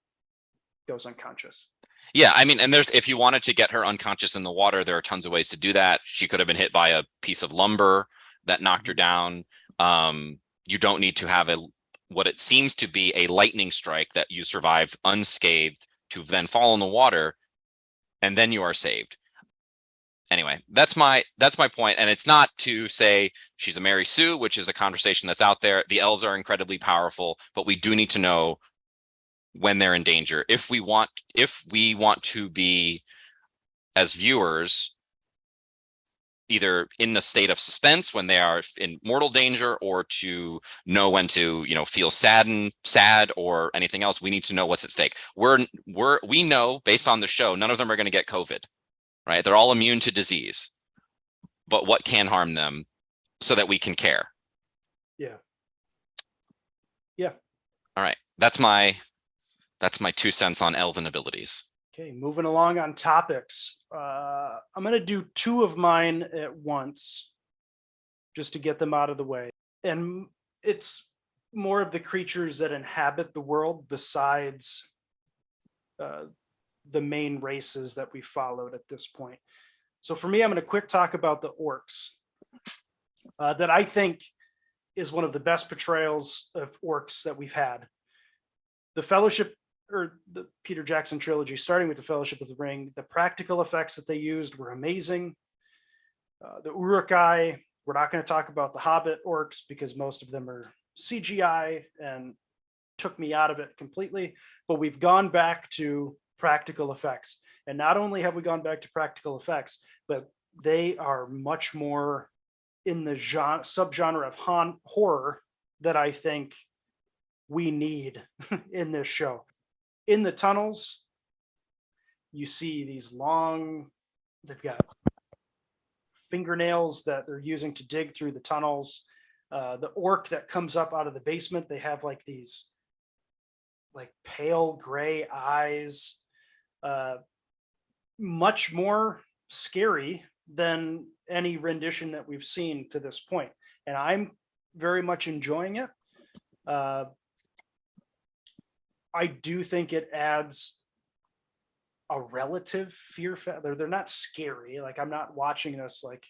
Speaker 1: goes unconscious.
Speaker 2: Yeah, I mean, and if you wanted to get her unconscious in the water, there are tons of ways to do that. She could have been hit by a piece of lumber that knocked her down. You don't need to have what it seems to be a lightning strike that you survive unscathed to then fall in the water, and then you are saved. Anyway, that's my point. And it's not to say she's a Mary Sue, which is a conversation that's out there. The elves are incredibly powerful, but we do need to know when they're in danger. If we want to be, as viewers, either in the state of suspense when they are in mortal danger, or to know when to, feel sad or anything else, we need to know what's at stake. We know based on the show, none of them are going to get COVID. Right? They're all immune to disease, but what can harm them so that we can care?
Speaker 1: Yeah.
Speaker 2: All right. That's my 2 cents on elven abilities.
Speaker 1: Okay, moving along on topics. I'm going to do 2 of mine at once just to get them out of the way. And it's more of the creatures that inhabit the world besides the main races that we followed at this point. So for me, I'm going to quick talk about the orcs that I think is one of the best portrayals of orcs that we've had. The Fellowship, or the Peter Jackson trilogy, starting with the Fellowship of the Ring, the practical effects that they used were amazing. The Uruk-hai, we're not going to talk about the Hobbit orcs because most of them are CGI and took me out of it completely, but we've gone back to practical effects. And not only have we gone back to practical effects, but they are much more in the subgenre of horror that I think we need in this show. In the tunnels, you see these they've got fingernails that they're using to dig through the tunnels. The orc that comes up out of the basement, they have like these pale gray eyes. Much more scary than any rendition that we've seen to this point. And I'm very much enjoying it. I do think it adds a relative fear factor. They're not scary. Like, I'm not watching this like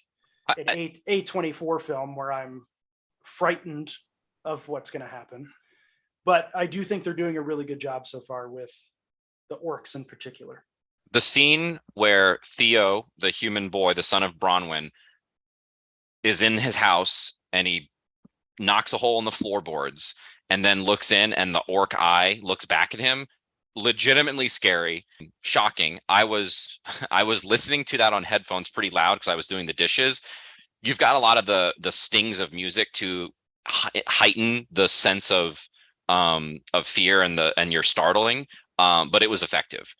Speaker 1: an A24 film where I'm frightened of what's going to happen. But I do think they're doing a really good job so far with the orcs in particular.
Speaker 2: The scene where Theo, the human boy, the son of Bronwyn, is in his house and he knocks a hole in the floorboards and then looks in and the orc eye looks back at him, legitimately scary, shocking. I was listening to that on headphones pretty loud because I was doing the dishes. You've got a lot of the stings of music to heighten the sense of fear and you're startling, but it was effective.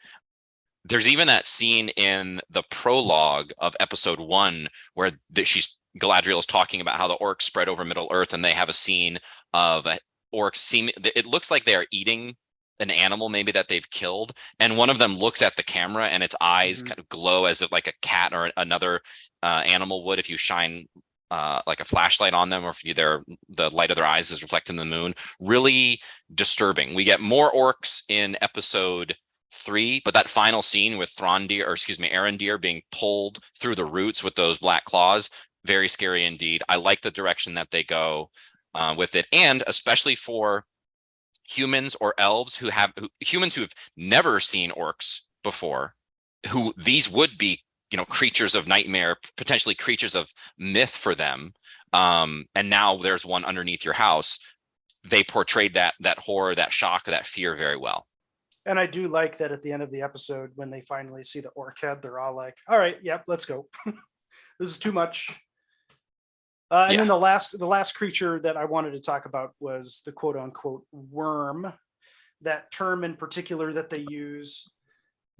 Speaker 2: There's even that scene in the prologue of episode 1 where Galadriel is talking about how the orcs spread over Middle Earth, and they have a scene of orcs it looks like they are eating an animal maybe that they've killed, and one of them looks at the camera and its eyes kind of glow as if like a cat or another animal would if you shine like a flashlight on them, or if the light of their eyes is reflecting the moon. Really disturbing. We get more orcs in episode 3, but that final scene with Arondir being pulled through the roots with those black claws, very scary indeed. I like the direction that they go with it, and especially for humans or elves humans who have never seen orcs before, who these would be, creatures of nightmare, potentially creatures of myth for them. And now there's one underneath your house. They portrayed that horror, that shock, that fear very well.
Speaker 1: And I do like that at the end of the episode, when they finally see the orc head, they're all like, all right, yep, let's go. This is too much. And then the last creature that I wanted to talk about was the quote unquote worm. That term in particular that they use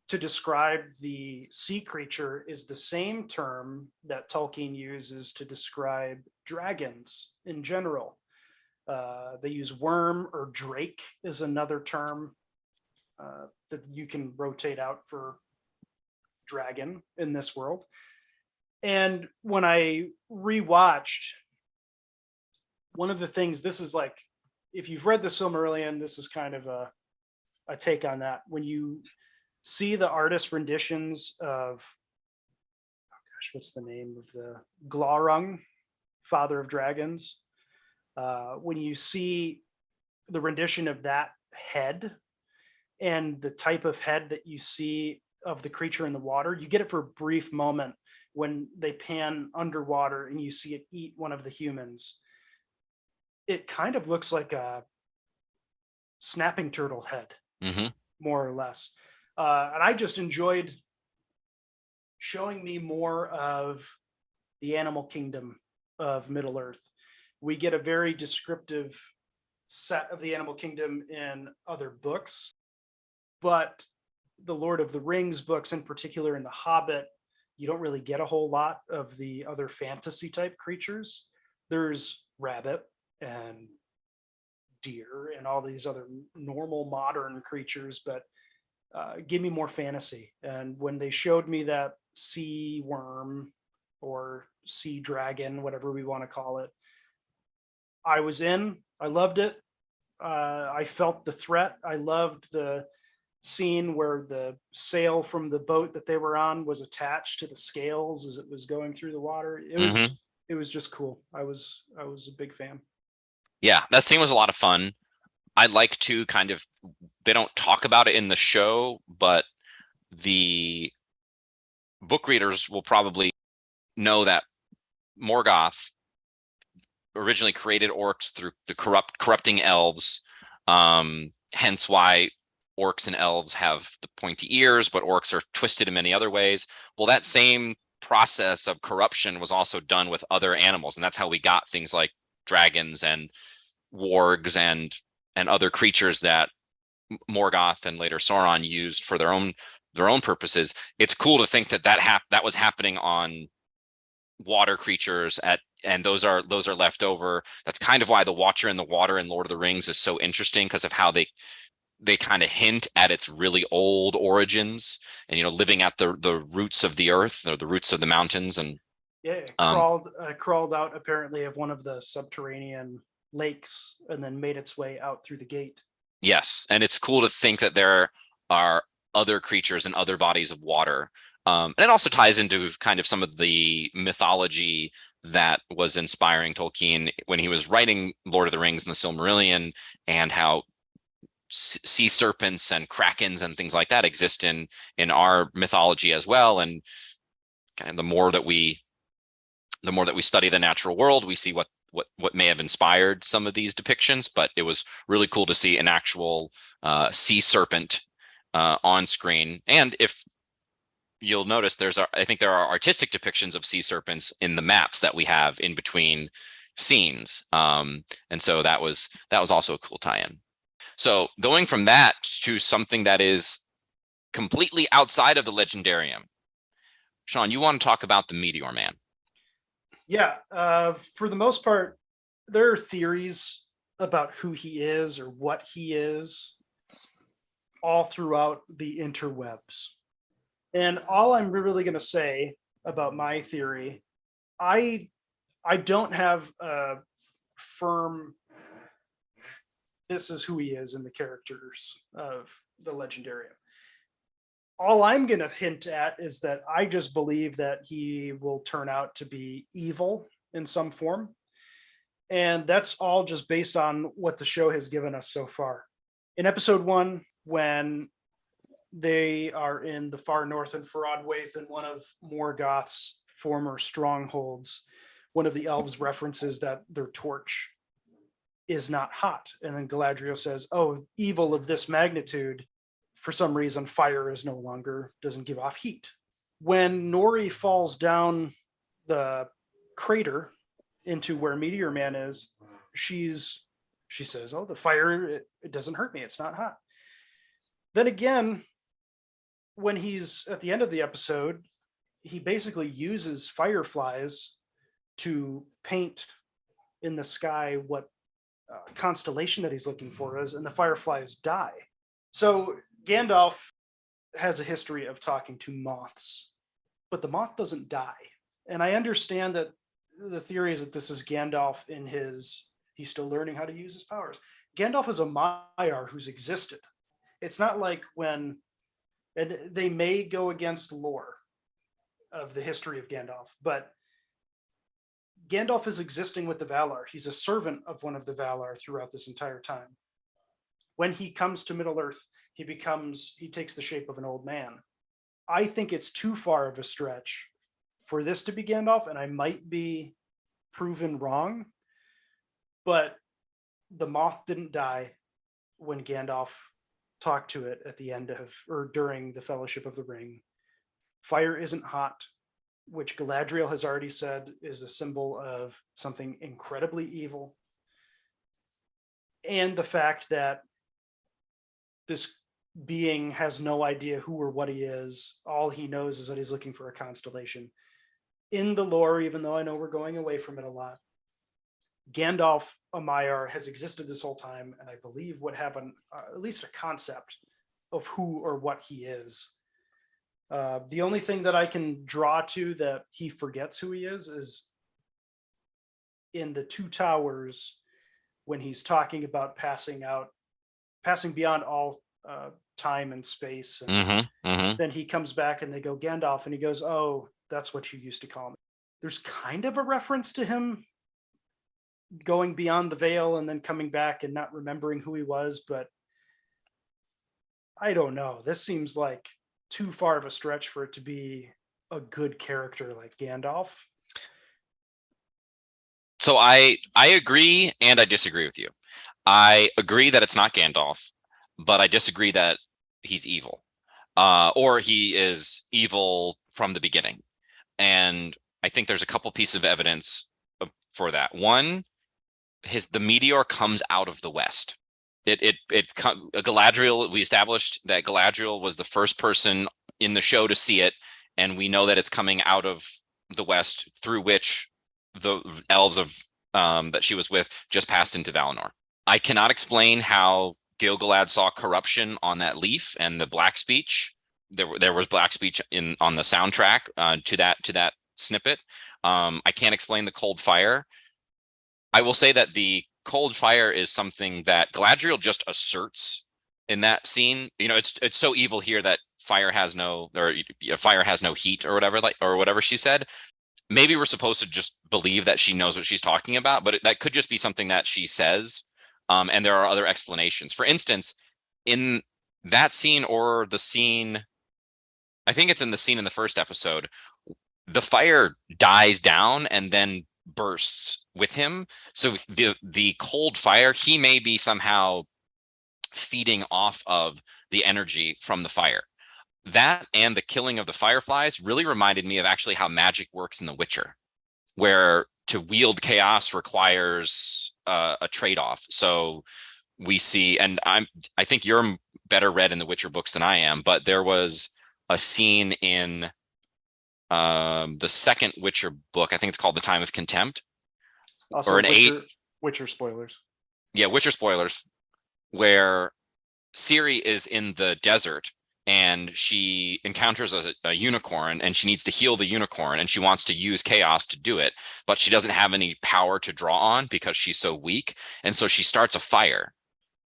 Speaker 1: to describe the sea creature is the same term that Tolkien uses to describe dragons in general. They use worm, or drake is another term that you can rotate out for dragon in this world. And when I rewatched, one of the things, this is like, if you've read the Silmarillion, this is kind of a take on that. When you see the artist renditions of, oh gosh, what's the name of the Glaurung, Father of Dragons? When you see the rendition of that head and the type of head that you see of the creature in the water, you get it for a brief moment when they pan underwater and you see it eat one of the humans. It kind of looks like a snapping turtle head, more or less. And I just enjoyed showing me more of the animal kingdom of Middle Earth. We get a very descriptive set of the animal kingdom in other books, but the Lord of the Rings books, in particular in The Hobbit, you don't really get a whole lot of the other fantasy type creatures. There's rabbit and deer and all these other normal modern creatures, but give me more fantasy. And when they showed me that sea worm or sea dragon, whatever we want to call it, I was in. I loved it. I felt the threat. I loved the scene where the sail from the boat that they were on was attached to the scales as it was going through the water. It was just cool. I was a big fan.
Speaker 2: Yeah, that scene was a lot of fun. I like to they don't talk about it in the show, but the book readers will probably know that Morgoth originally created orcs through the corrupting elves. Hence why orcs and elves have the pointy ears, but orcs are twisted in many other ways. Well, that same process of corruption was also done with other animals, and that's how we got things like dragons and wargs and other creatures that Morgoth and later Sauron used for their own purposes. It's cool to think that was happening on water creatures and those are left over. That's kind of why the Watcher in the Water in Lord of the Rings is so interesting, because of how they kind of hint at its really old origins and living at the roots of the earth, or the roots of the mountains. And
Speaker 1: crawled out apparently of one of the subterranean lakes and then made its way out through the gate.
Speaker 2: Yes, and it's cool to think that there are other creatures and other bodies of water. And it also ties into kind of some of the mythology that was inspiring Tolkien when he was writing Lord of the Rings and the Silmarillion, and how sea serpents and krakens and things like that exist in our mythology as well. And kind of the more that we study the natural world, we see what may have inspired some of these depictions. But it was really cool to see an actual sea serpent on screen. And if you'll notice, I think there are artistic depictions of sea serpents in the maps that we have in between scenes. And so that was also a cool tie-in. So going from that to something that is completely outside of the Legendarium, Sean, you want to talk about the Meteor Man? Yeah.
Speaker 1: For the most part, there are theories about who he is or what he is all throughout the interwebs. And all I'm really going to say about my theory, I don't have a firm, this is who he is in the characters of the Legendarium. all I'm going to hint at is that I just believe that he will turn out to be evil in some form. And that's all just based on what the show has given us so far. In episode 1, when they are in the far north in Faradwaith in one of Morgoth's former strongholds, one of the elves references that their torch is not hot. And then Galadriel says, oh, evil of this magnitude, for some reason, fire is no longer, doesn't give off heat. When Nori falls down the crater into where Meteor Man is, she says, oh, the fire, it doesn't hurt me. It's not hot. Then again, when he's at the end of the episode, he basically uses fireflies to paint in the sky what constellation that he's looking for is, and the fireflies die. So Gandalf has a history of talking to moths, but the moth doesn't die. And I understand that the theory is that this is Gandalf he's still learning how to use his powers. Gandalf is a Maiar who's existed. It's not like and they may go against lore of the history of Gandalf, but Gandalf is existing with the Valar. He's a servant of one of the Valar throughout this entire time. When he comes to Middle-earth, he takes the shape of an old man. I think it's too far of a stretch for this to be Gandalf, and I might be proven wrong, but the moth didn't die when Gandalf talked to it at the end of, or during the Fellowship of the Ring. Fire isn't hot, which Galadriel has already said is a symbol of something incredibly evil. And the fact that this being has no idea who or what he is. All he knows is that he's looking for a constellation. In the lore, even though I know we're going away from it a lot, Gandalf, a Maiar, has existed this whole time, and I believe would have at least a concept of who or what he is. The only thing that I can draw to that he forgets who he is in the Two Towers, when he's talking about passing beyond all time and space. And then he comes back and they go, Gandalf, and he goes, oh, that's what you used to call me. There's kind of a reference to him going beyond the veil and then coming back and not remembering who he was, but I don't know. This seems like too far of a stretch for it to be a good character like Gandalf.
Speaker 2: So I agree and I disagree with you. I agree that it's not Gandalf, but I disagree that he's evil, or he is evil from the beginning. And I think there's a couple pieces of evidence for that. One, the meteor comes out of the west. Galadriel, we established that Galadriel was the first person in the show to see it, and we know that it's coming out of the west, through which the elves of that she was with just passed into Valinor. I cannot explain how Gil-galad saw corruption on that leaf and the black speech. There was black speech on the soundtrack to that snippet. I can't explain the cold fire. I will say that the cold fire is something that Galadriel just asserts in that scene. You know, it's so evil here that fire has no heat or whatever she said. Maybe we're supposed to just believe that she knows what she's talking about, but that could just be something that she says. And there are other explanations. For instance, in that scene, or the scene, I think it's in the scene in the first episode, the fire dies down and then bursts with him. So the cold fire, he may be somehow feeding off of the energy from the fire. That and the killing of the fireflies really reminded me of actually how magic works in The Witcher, where to wield chaos requires a trade-off. So we see, and I think you're better read in the Witcher books than I am, but there was a scene in the second Witcher book, I think it's called The Time of Contempt,
Speaker 1: also
Speaker 2: or
Speaker 1: Witcher spoilers.
Speaker 2: Yeah, Witcher spoilers, where Ciri is in the desert and she encounters a unicorn, and she needs to heal the unicorn, and she wants to use chaos to do it, but she doesn't have any power to draw on because she's so weak. And so she starts a fire.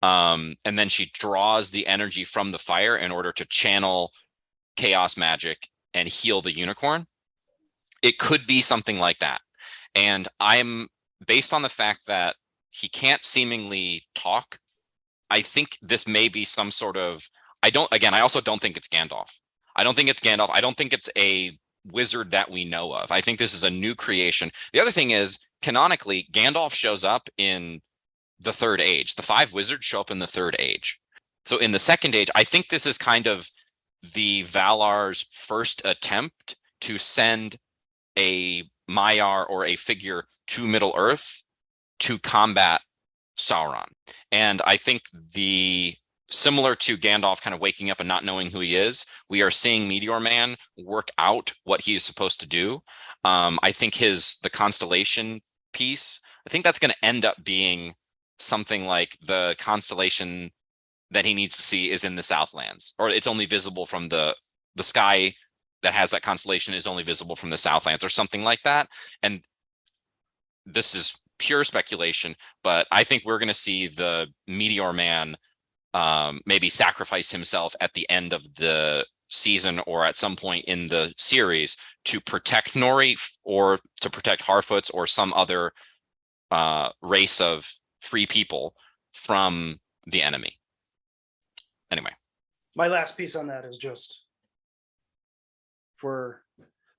Speaker 2: And then she draws the energy from the fire in order to channel chaos magic and heal the unicorn. It could be something like that. And I'm based on the fact that he can't seemingly talk. I think this may be some sort of, I also don't think it's Gandalf. I don't think it's Gandalf. I don't think it's a wizard that we know of. I think this is a new creation. The other thing is, canonically, Gandalf shows up in the Third Age. The five wizards show up in the Third Age. So in the Second Age, I think this is kind of the Valar's first attempt to send a Maiar or a figure to Middle Earth to combat Sauron. And I think similar to Gandalf kind of waking up and not knowing who he is, we are seeing Meteor Man work out what he is supposed to do. I think the constellation piece, I think that's going to end up being something like the constellation that he needs to see is in the Southlands, or it's only visible from the sky that has that constellation is only visible from the Southlands or something like that. And this is pure speculation, but I think we're going to see the Meteor Man maybe sacrifice himself at the end of the season or at some point in the series to protect Nori or to protect Harfoots or some other race of free people from the enemy. Anyway.
Speaker 1: My last piece on that is just for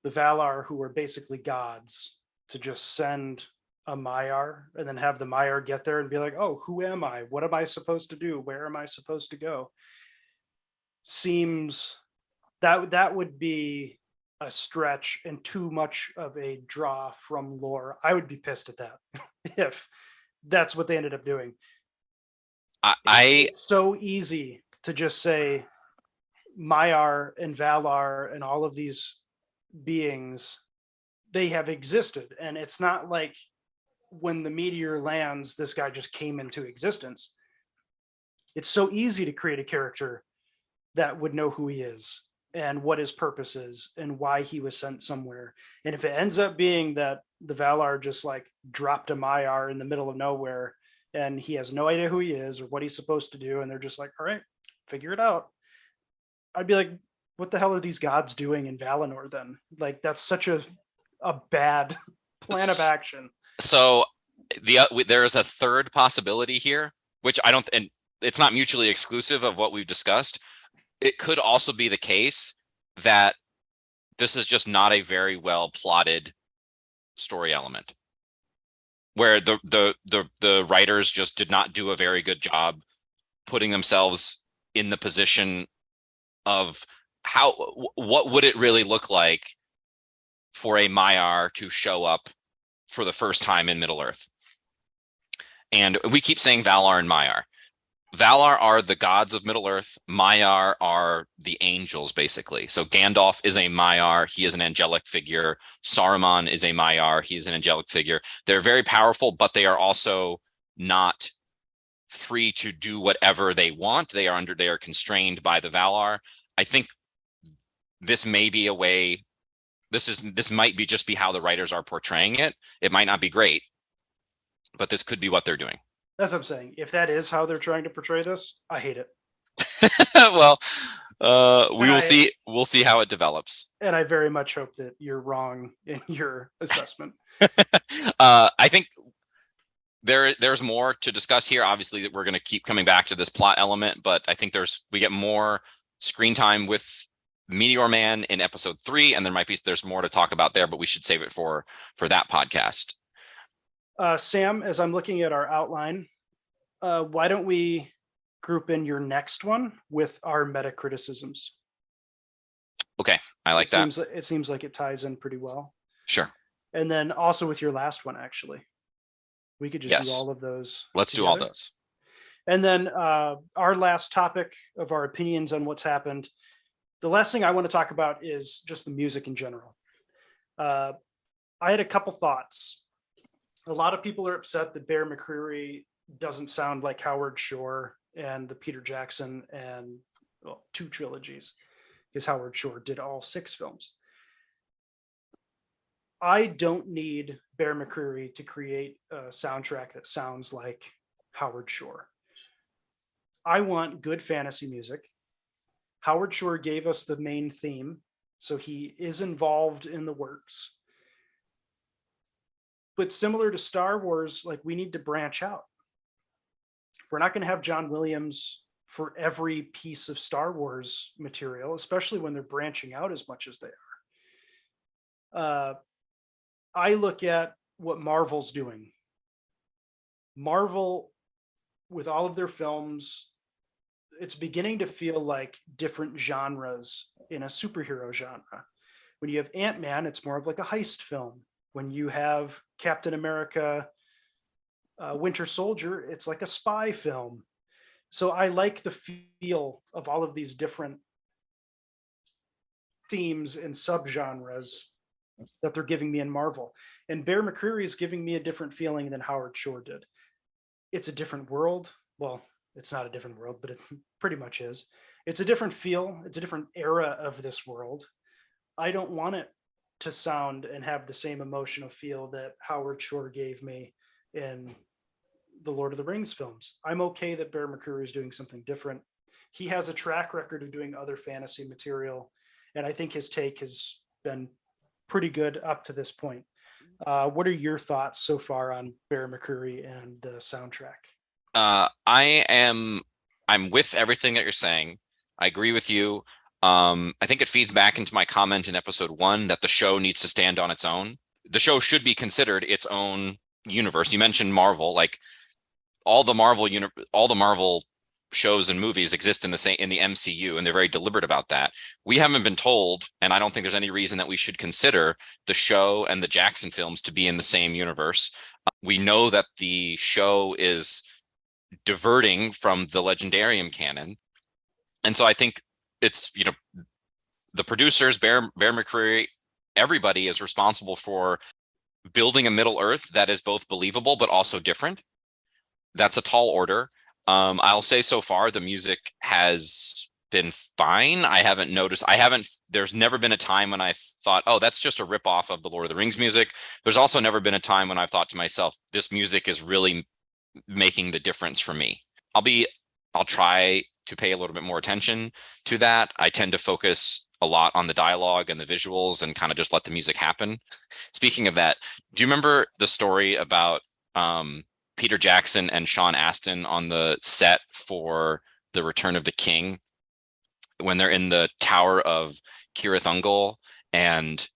Speaker 1: the Valar, who are basically gods, to just send a Maiar and then have the Maiar get there and be like, oh, who am I? What am I supposed to do? Where am I supposed to go? Seems that would be a stretch and too much of a draw from lore. I would be pissed at that if that's what they ended up doing. It's so easy to just say Maiar and Valar and all of these beings, they have existed. And it's not like when the meteor lands, this guy just came into existence. It's so easy to create a character that would know who he is and what his purpose is and why he was sent somewhere. And if it ends up being that the Valar just like dropped a Maiar in the middle of nowhere and he has no idea who he is or what he's supposed to do, and they're just like, all right, figure it out, I'd be like, what the hell are these gods doing in Valinor then? Like, that's such a bad plan of action.
Speaker 2: So there is a third possibility here, which I don't, and it's not mutually exclusive of what we've discussed. It could also be the case that this is just not a very well plotted story element, where the writers just did not do a very good job putting themselves in the position of what would it really look like for a Maiar to show up for the first time in Middle Earth. And we keep saying Valar and Maiar. Valar are the gods of Middle Earth. Maiar are the angels, basically. So Gandalf is a Maiar. He is an angelic figure. Saruman is a Maiar. He is an angelic figure. They're very powerful, but they are also not free to do whatever they want. They are constrained by the Valar. I think this may be a way. This might be just how the writers are portraying it. It might not be great, but this could be what they're doing.
Speaker 1: That's what I'm saying. If that is how they're trying to portray this, I hate it.
Speaker 2: Well, we'll see. We'll see how it develops.
Speaker 1: And I very much hope that you're wrong in your assessment.
Speaker 2: I think there's more to discuss here. Obviously, we're going to keep coming back to this plot element, but I think we get more screen time with Meteor Man in episode 3, and there's more to talk about there, but we should save it for that podcast.
Speaker 1: Sam, as I'm looking at our outline, why don't we group in your next one with our meta criticisms?
Speaker 2: Okay, I like that.
Speaker 1: It seems like it ties in pretty well.
Speaker 2: Sure.
Speaker 1: And then also with your last one, actually, we could just do all of those.
Speaker 2: Let's do all those.
Speaker 1: And then our last topic of our opinions on what's happened. The last thing I want to talk about is just the music in general. I had a couple thoughts. A lot of people are upset that Bear McCreary doesn't sound like Howard Shore and the Peter Jackson and 2 trilogies, because Howard Shore did all 6 films. I don't need Bear McCreary to create a soundtrack that sounds like Howard Shore. I want good fantasy music Howard Shore gave us the main theme, so he is involved in the works. But similar to Star Wars, like, we need to branch out. We're not going to have John Williams for every piece of Star Wars material, especially when they're branching out as much as they are. I look at what Marvel's doing. Marvel, with all of their films, it's beginning to feel like different genres in a superhero genre. When you have Ant-Man, it's more of like a heist film. When you have Captain America, Winter Soldier, it's like a spy film. So I like the feel of all of these different themes and subgenres that they're giving me in Marvel. And Bear McCreary is giving me a different feeling than Howard Shore did. It's a different world. Well, it's not a different world, but it pretty much is. It's a different feel. It's a different era of this world. I don't want it to sound and have the same emotional feel that Howard Shore gave me in the Lord of the Rings films. I'm okay that Bear McCreary is doing something different. He has a track record of doing other fantasy material, and I think his take has been pretty good up to this point. What are your thoughts so far on Bear McCreary and the soundtrack?
Speaker 2: I'm with everything that you're saying. I agree with you. I think it feeds back into my comment in episode 1 that the show needs to stand on its own. The show should be considered its own universe. You mentioned Marvel, like all the Marvel shows and movies exist in the MCU, and they're very deliberate about that. We haven't been told, and I don't think there's any reason that we should consider the show and the Jackson films to be in the same universe. We know that the show is diverting from the Legendarium canon, and so I think it's, the producers, Bear McCreary, everybody is responsible for building a Middle Earth that is both believable but also different. That's a tall order. I'll say so far the music has been fine. There's never been a time when I thought, oh, that's just a ripoff of the Lord of the Rings music. There's also never been a time when I've thought to myself, this music is really making the difference for me. I'll try to pay a little bit more attention to that. I tend to focus a lot on the dialogue and the visuals and kind of just let the music happen. Speaking of that, do you remember the story about Peter Jackson and Sean Astin on the set for The Return of the King when they're in the Tower of Cirith Ungol and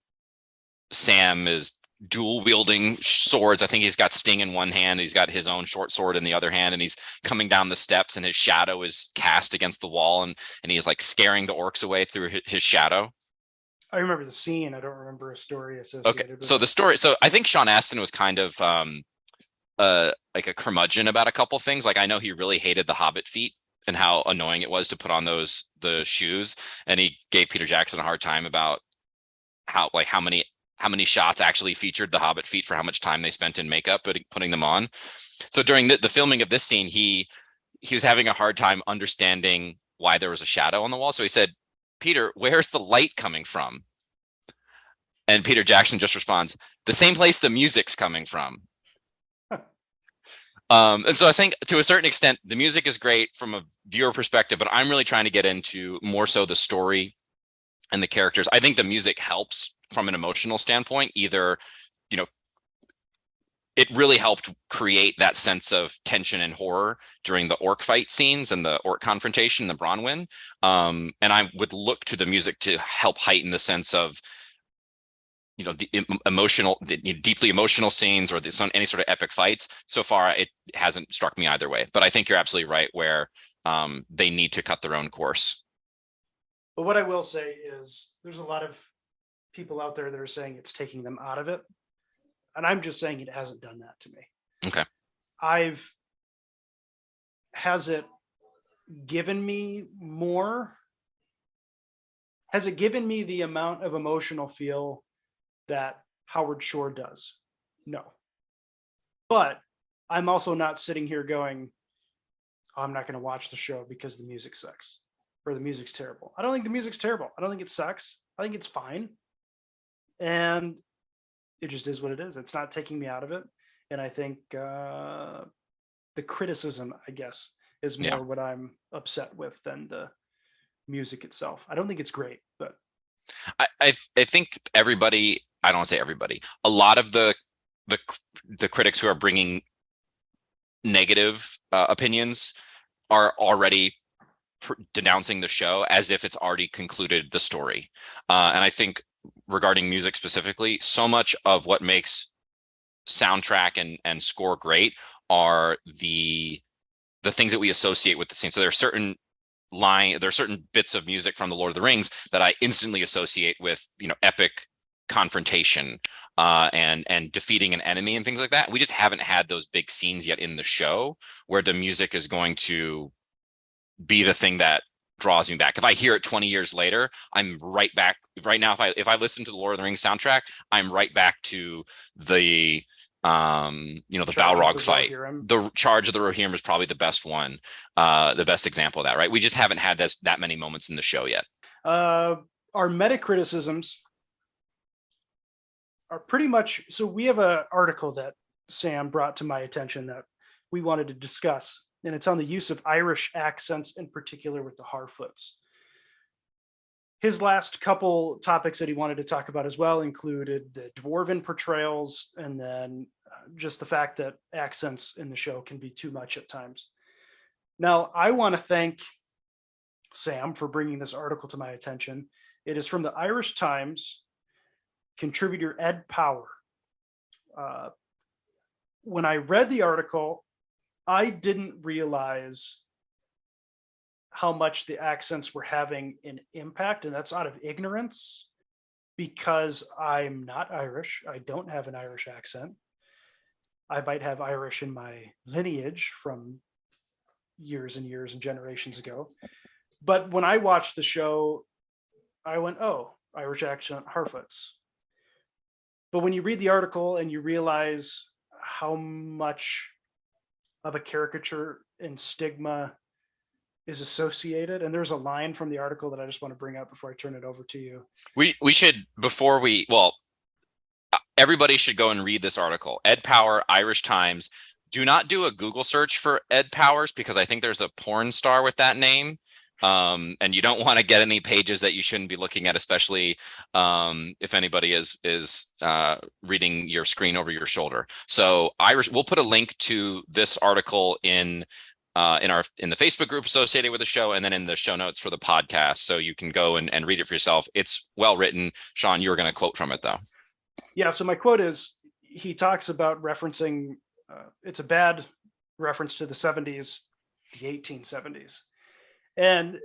Speaker 2: Sam is dual wielding swords? I think he's got Sting in one hand, he's got his own short sword in the other hand, and he's coming down the steps and his shadow is cast against the wall, and he's like scaring the orcs away through his shadow.
Speaker 1: I remember the scene. I don't remember a story associated with
Speaker 2: it. So I think Sean Astin was kind of like a curmudgeon about a couple things. Like, I know he really hated the Hobbit feet and how annoying it was to put on the shoes, and he gave Peter Jackson a hard time about how many shots actually featured the Hobbit feet for how much time they spent in makeup putting them on. So during the filming of this scene, he was having a hard time understanding why there was a shadow on the wall. So he said, Peter, where's the light coming from? And Peter Jackson just responds, the same place the music's coming from. And so I think to a certain extent, the music is great from a viewer perspective, but I'm really trying to get into more so the story and the characters. I think the music helps from an emotional standpoint. Either, it really helped create that sense of tension and horror during the orc fight scenes and the orc confrontation, the Bronwyn. And I would look to the music to help heighten the sense of, the emotional, deeply emotional scenes or any sort of epic fights. So far, it hasn't struck me either way. But I think you're absolutely right where they need to cut their own course.
Speaker 1: But what I will say is there's a lot of people out there that are saying it's taking them out of it. And I'm just saying it hasn't done that to me.
Speaker 2: Okay.
Speaker 1: Has it given me more? Has it given me the amount of emotional feel that Howard Shore does? No. But I'm also not sitting here going, oh, I'm not going to watch the show because the music sucks or the music's terrible. I don't think the music's terrible. I don't think it sucks. I think it's fine. And it just is what it is. It's not taking me out of it. And I think the criticism, I guess, is more what I'm upset with than the music itself. I don't think it's great, but
Speaker 2: I think everybody, I don't want to say everybody, a lot of the critics who are bringing negative opinions are already denouncing the show as if it's already concluded the story. And I think regarding music specifically, so much of what makes soundtrack and score great are the things that we associate with the scene. So there are certain bits of music from the Lord of the Rings that I instantly associate with, epic confrontation and defeating an enemy and things like that. We just haven't had those big scenes yet in the show where the music is going to be the thing that draws me back. If I hear it 20 years later, I'm right back. Right now, if I listen to the Lord of the Rings soundtrack, I'm right back to the the Balrog fight. The Charge of the Rohirrim is probably the best one, the best example of that, right? We just haven't had that many moments in the show yet.
Speaker 1: Our meta criticisms are pretty much, so we have an article that Sam brought to my attention that we wanted to discuss, and it's on the use of Irish accents, in particular with the Harfoots. His last couple topics that he wanted to talk about as well included the dwarven portrayals, and then just the fact that accents in the show can be too much at times. Now, I want to thank Sam for bringing this article to my attention. It is from the Irish Times, contributor Ed Power. When I read the article, I didn't realize how much the accents were having an impact, and that's out of ignorance because I'm not Irish. I don't have an Irish accent. I might have Irish in my lineage from years and years and generations ago. But when I watched the show, I went, oh, Irish accent, Harfoots. But when you read the article and you realize how much of a caricature and stigma is associated, and there's a line from the article that I just want to bring up before I turn it over to you.
Speaker 2: We should, everybody should go and read this article. Ed Power, Irish Times. Do not do a Google search for Ed Powers because I think there's a porn star with that name. And you don't want to get any pages that you shouldn't be looking at, especially if anybody is reading your screen over your shoulder. So we'll put a link to this article in the Facebook group associated with the show, and then in the show notes for the podcast, so you can go and read it for yourself. It's well written. Sean, you were going to quote from it though.
Speaker 1: Yeah. So my quote is, he talks about referencing, it's a bad reference to the 70s, the 1870s. And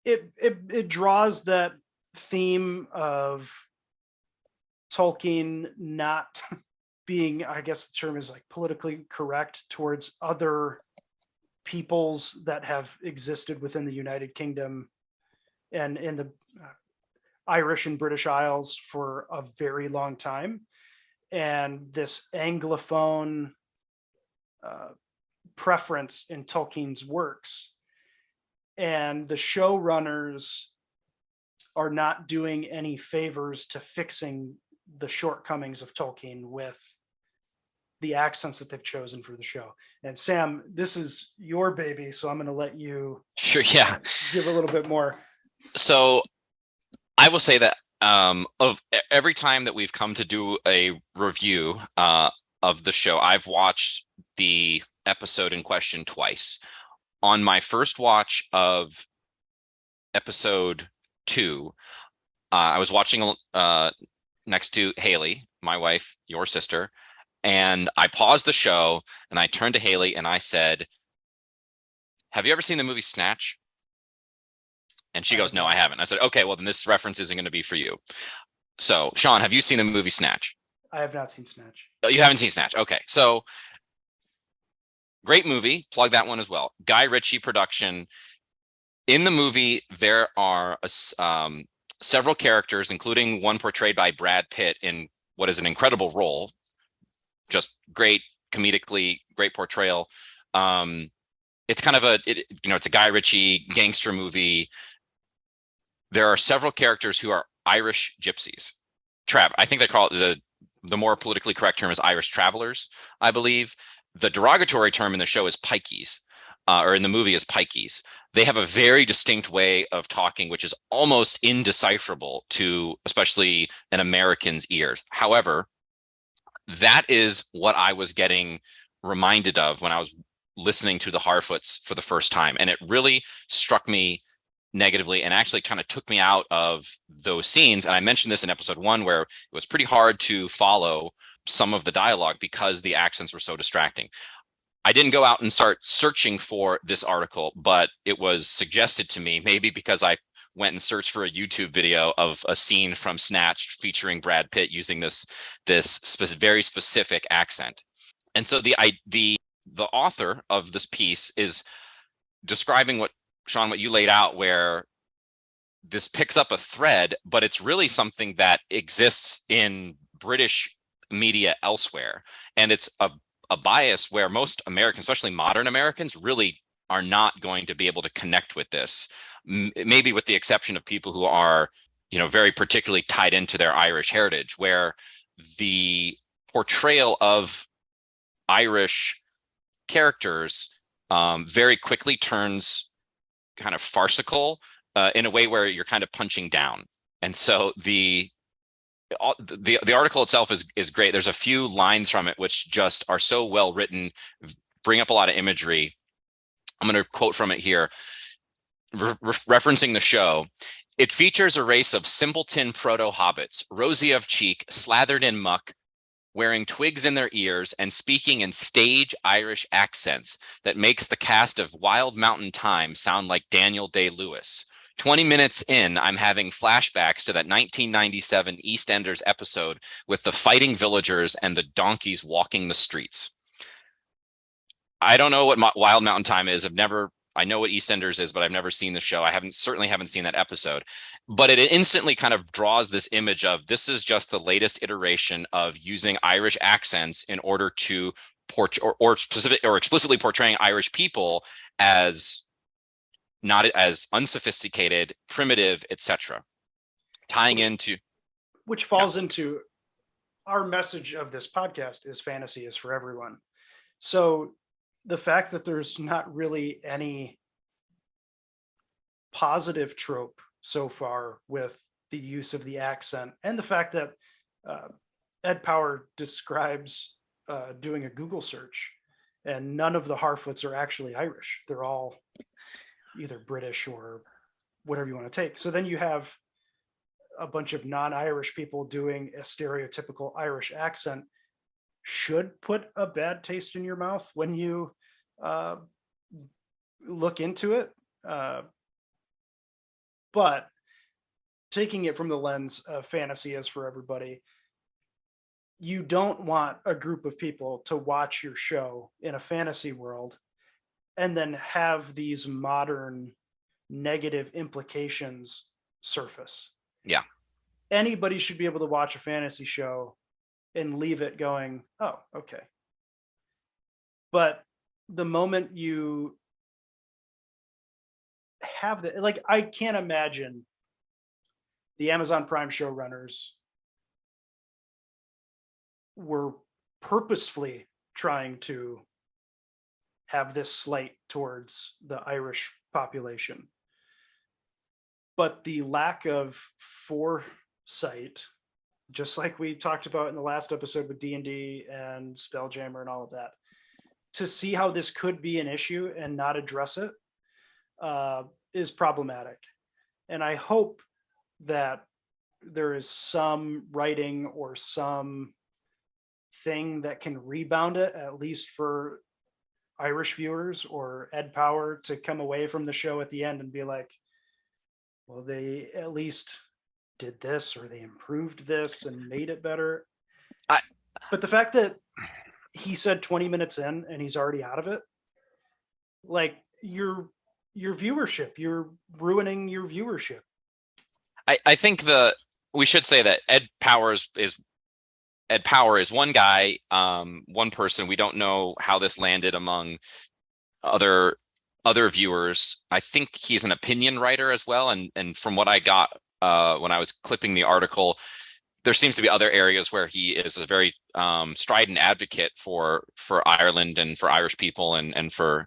Speaker 1: it draws that theme of Tolkien not being, I guess the term is like politically correct towards other peoples that have existed within the United Kingdom and in the Irish and British Isles for a very long time. And this Anglophone preference in Tolkien's works. And the showrunners are not doing any favors to fixing the shortcomings of Tolkien with the accents that they've chosen for the show. And Sam, this is your baby, so I'm going to let you give a little bit more.
Speaker 2: So I will say that of every time that we've come to do a review of the show, I've watched the episode in question twice. On my first watch of episode 2, I was watching next to Haley, my wife, your sister, and I paused the show and I turned to Haley and I said, "Have you ever seen the movie Snatch?" And she goes, "No, I haven't." I said, "Okay, well then this reference isn't going to be for you." So, Sean, have you seen the movie Snatch?
Speaker 1: I have not seen Snatch.
Speaker 2: Oh, you haven't seen Snatch? Okay, so great movie. Plug that one as well. Guy Ritchie production. In the movie, there are several characters, including one portrayed by Brad Pitt in what is an incredible role. Just great, comedically great portrayal. It's kind of it's a Guy Ritchie gangster movie. There are several characters who are Irish gypsies. I think they call it the more politically correct term is Irish travelers, I believe. The derogatory term in the show is pikeys. or in the movie as pikeys. They have a very distinct way of talking, which is almost indecipherable to especially an American's ears. However, that is what I was getting reminded of when I was listening to the Harfoots for the first time. And it really struck me negatively and actually kind of took me out of those scenes. And I mentioned this in episode 1, where it was pretty hard to follow some of the dialogue because the accents were so distracting. I didn't go out and start searching for this article, but it was suggested to me, maybe because I went and searched for a YouTube video of a scene from Snatched featuring Brad Pitt using this very specific accent. And so the author of this piece is describing what, Sean, what you laid out, where this picks up a thread, but it's really something that exists in British media elsewhere. And it's a bias where most Americans, especially modern Americans, really are not going to be able to connect with this. Maybe with the exception of people who are, very particularly tied into their Irish heritage, where the portrayal of Irish characters very quickly turns kind of farcical in a way where you're kind of punching down. And so the article itself is great. There's a few lines from it which just are so well written, bring up a lot of imagery. I'm going to quote from it here, referencing the show. It features a race of simpleton proto-hobbits, rosy of cheek, slathered in muck, wearing twigs in their ears and speaking in stage Irish accents that makes the cast of Wild Mountain Thyme sound like Daniel Day-Lewis. 20 minutes in, I'm having flashbacks to that 1997 EastEnders episode with the fighting villagers and the donkeys walking the streets. I don't know what Wild Mountain Thyme is. I know what EastEnders is, but I've never seen the show. I certainly haven't seen that episode. But it instantly kind of draws this image of, this is just the latest iteration of using Irish accents in order to explicitly portraying Irish people as not as unsophisticated, primitive, etc.
Speaker 1: Which falls into our message of this podcast is fantasy is for everyone. So the fact that there's not really any positive trope so far with the use of the accent, and the fact that Ed Power describes doing a Google search and none of the Harfoots are actually Irish. They're all either British or whatever you want to take. So then you have a bunch of non-Irish people doing a stereotypical Irish accent should put a bad taste in your mouth when you look into it. But taking it from the lens of fantasy is for everybody, you don't want a group of people to watch your show in a fantasy world and then have these modern negative implications surface.
Speaker 2: Yeah.
Speaker 1: Anybody should be able to watch a fantasy show and leave it going, oh, okay. But the moment you have that, like, I can't imagine the Amazon Prime showrunners were purposefully trying to have this slight towards the Irish population. But the lack of foresight, just like we talked about in the last episode with D&D and Spelljammer and all of that, to see how this could be an issue and not address it is problematic. And I hope that there is some writing or some thing that can rebound it, at least for Irish viewers or Ed Power to come away from the show at the end and be like, well, they at least did this, or they improved this and made it better. But the fact that he said 20 minutes in and he's already out of it, like, your viewership, you're ruining your viewership.
Speaker 2: I think we should say that Ed Power is one guy, one person. We don't know how this landed among other viewers. I think he's an opinion writer as well. And from what I got when I was clipping the article, there seems to be other areas where he is a very strident advocate for Ireland and for Irish people and for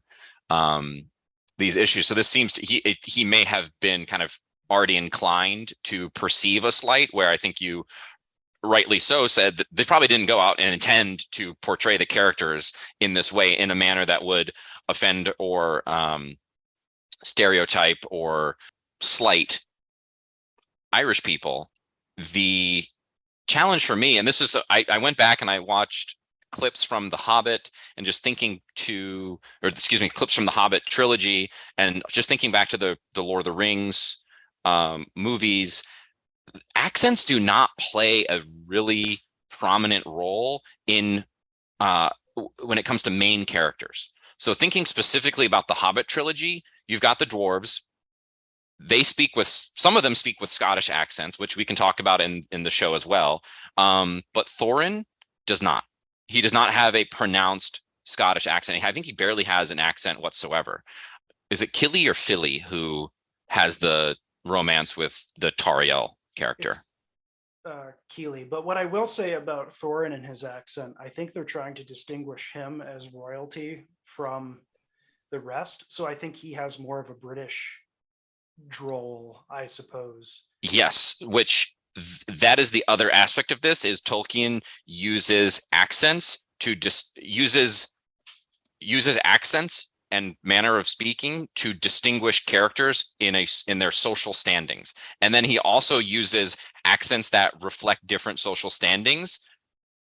Speaker 2: these issues. So this seems he may have been kind of already inclined to perceive a slight, where I think you rightly so said that they probably didn't go out and intend to portray the characters in this way, in a manner that would offend or stereotype or slight Irish people. The challenge for me, and this is, I went back and I watched clips from The Hobbit, and just thinking to, or excuse me, clips from the Hobbit trilogy, and just thinking back to the Lord of the Rings movies. Accents do not play a really prominent role in when it comes to main characters. So thinking specifically about the Hobbit trilogy, you've got the dwarves. They speak with, some of them speak with Scottish accents, which we can talk about in the show as well. But Thorin does not. He does not have a pronounced Scottish accent. I think he barely has an accent whatsoever. Is it Killy or Philly who has the romance with the Tariel character?
Speaker 1: Keeley. But what I will say about Thorin and his accent, I think they're trying to distinguish him as royalty from the rest. So I think he has more of a British droll, I suppose.
Speaker 2: Yes, which that is the other aspect of this, is Tolkien uses accents to uses accents and manner of speaking to distinguish characters in their social standings. And then he also uses accents that reflect different social standings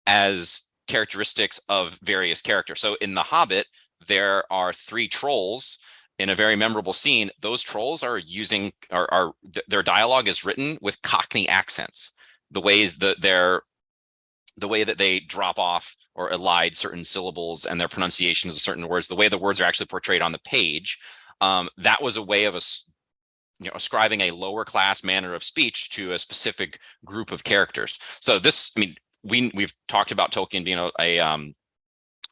Speaker 2: as characteristics of various characters. So in The Hobbit, there are 3 trolls in a very memorable scene. Those trolls are using, their dialogue is written with Cockney accents. The ways that the way that they drop off or elide certain syllables and their pronunciations of certain words, the way the words are actually portrayed on the page, that was a way of ascribing a lower class manner of speech to a specific group of characters. So this, I mean, we've talked about Tolkien being a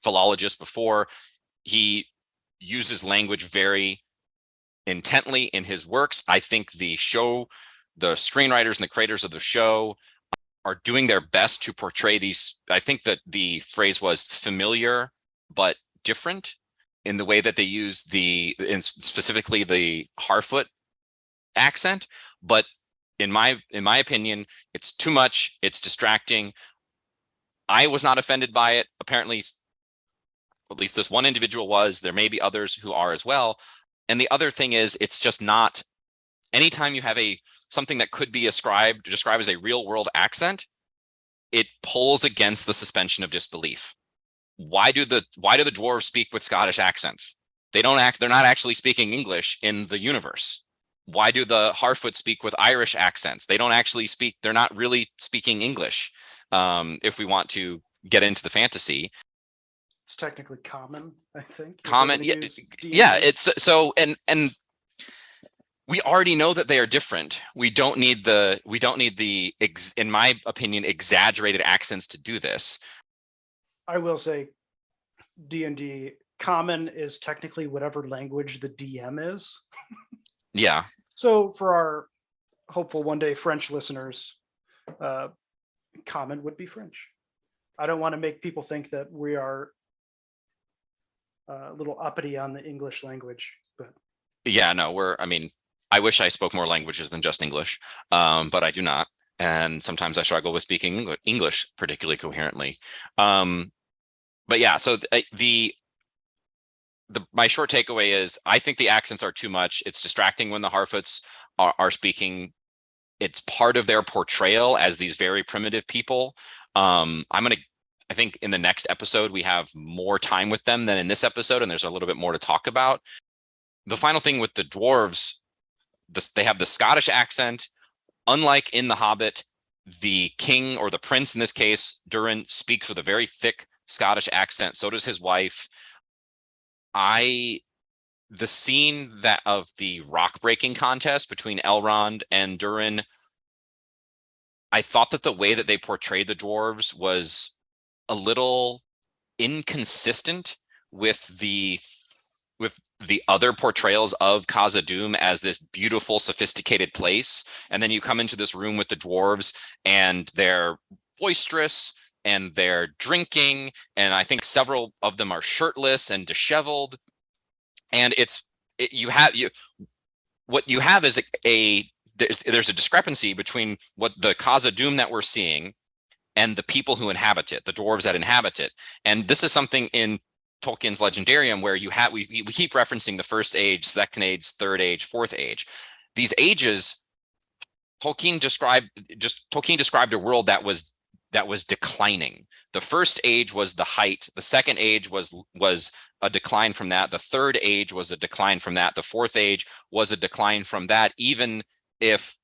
Speaker 2: philologist before. He uses language very intently in his works. I think the screenwriters and the creators of the show are doing their best to portray these. I think that the phrase was familiar but different in the way that they use specifically the Harfoot accent. But in my opinion, it's too much. It's distracting. I was not offended by it. Apparently, at least this one individual was. There may be others who are as well. And the other thing is, it's just not, anytime you have something that could be described as a real world accent, it pulls against the suspension of disbelief. Why do the dwarves speak with Scottish accents? They're not actually speaking English in the universe. Why do the Harfoot speak with Irish accents? They're not really speaking English. If we want to get into the fantasy,
Speaker 1: it's technically common, I think.
Speaker 2: Common, yeah. It's so, and we already know that they are different. We don't need the in my opinion, exaggerated accents to do this.
Speaker 1: I will say, D&D common is technically whatever language the DM is.
Speaker 2: Yeah.
Speaker 1: So for our hopeful one day French listeners, common would be French. I don't want to make people think that we are a little uppity on the English language, but
Speaker 2: yeah, no, I wish I spoke more languages than just English, but I do not. And sometimes I struggle with speaking English particularly coherently. But yeah, so my short takeaway is, I think the accents are too much. It's distracting when the Harfoots are speaking. It's part of their portrayal as these very primitive people. I think in the next episode, we have more time with them than in this episode, and there's a little bit more to talk about. The final thing with the dwarves, they have the Scottish accent. Unlike in The Hobbit, the king, or the prince in this case, Durin, speaks with a very thick Scottish accent. So does his wife. The scene of the rock breaking contest between Elrond and Durin, I thought that the way that they portrayed the dwarves was a little inconsistent with the other portrayals of Khazad-dûm as this beautiful, sophisticated place. And then you come into this room with the dwarves and they're boisterous and they're drinking. And I think several of them are shirtless and disheveled. And what you have is there's a discrepancy between what the Khazad-dûm that we're seeing and the people who inhabit it, the dwarves that inhabit it. And this is something in Tolkien's Legendarium where we keep referencing the first age, second age, third age, fourth age. These ages, Tolkien described a world that was declining. The first age was the height. The second age was a decline from that. The third age was a decline from that. The fourth age was a decline from that. Even if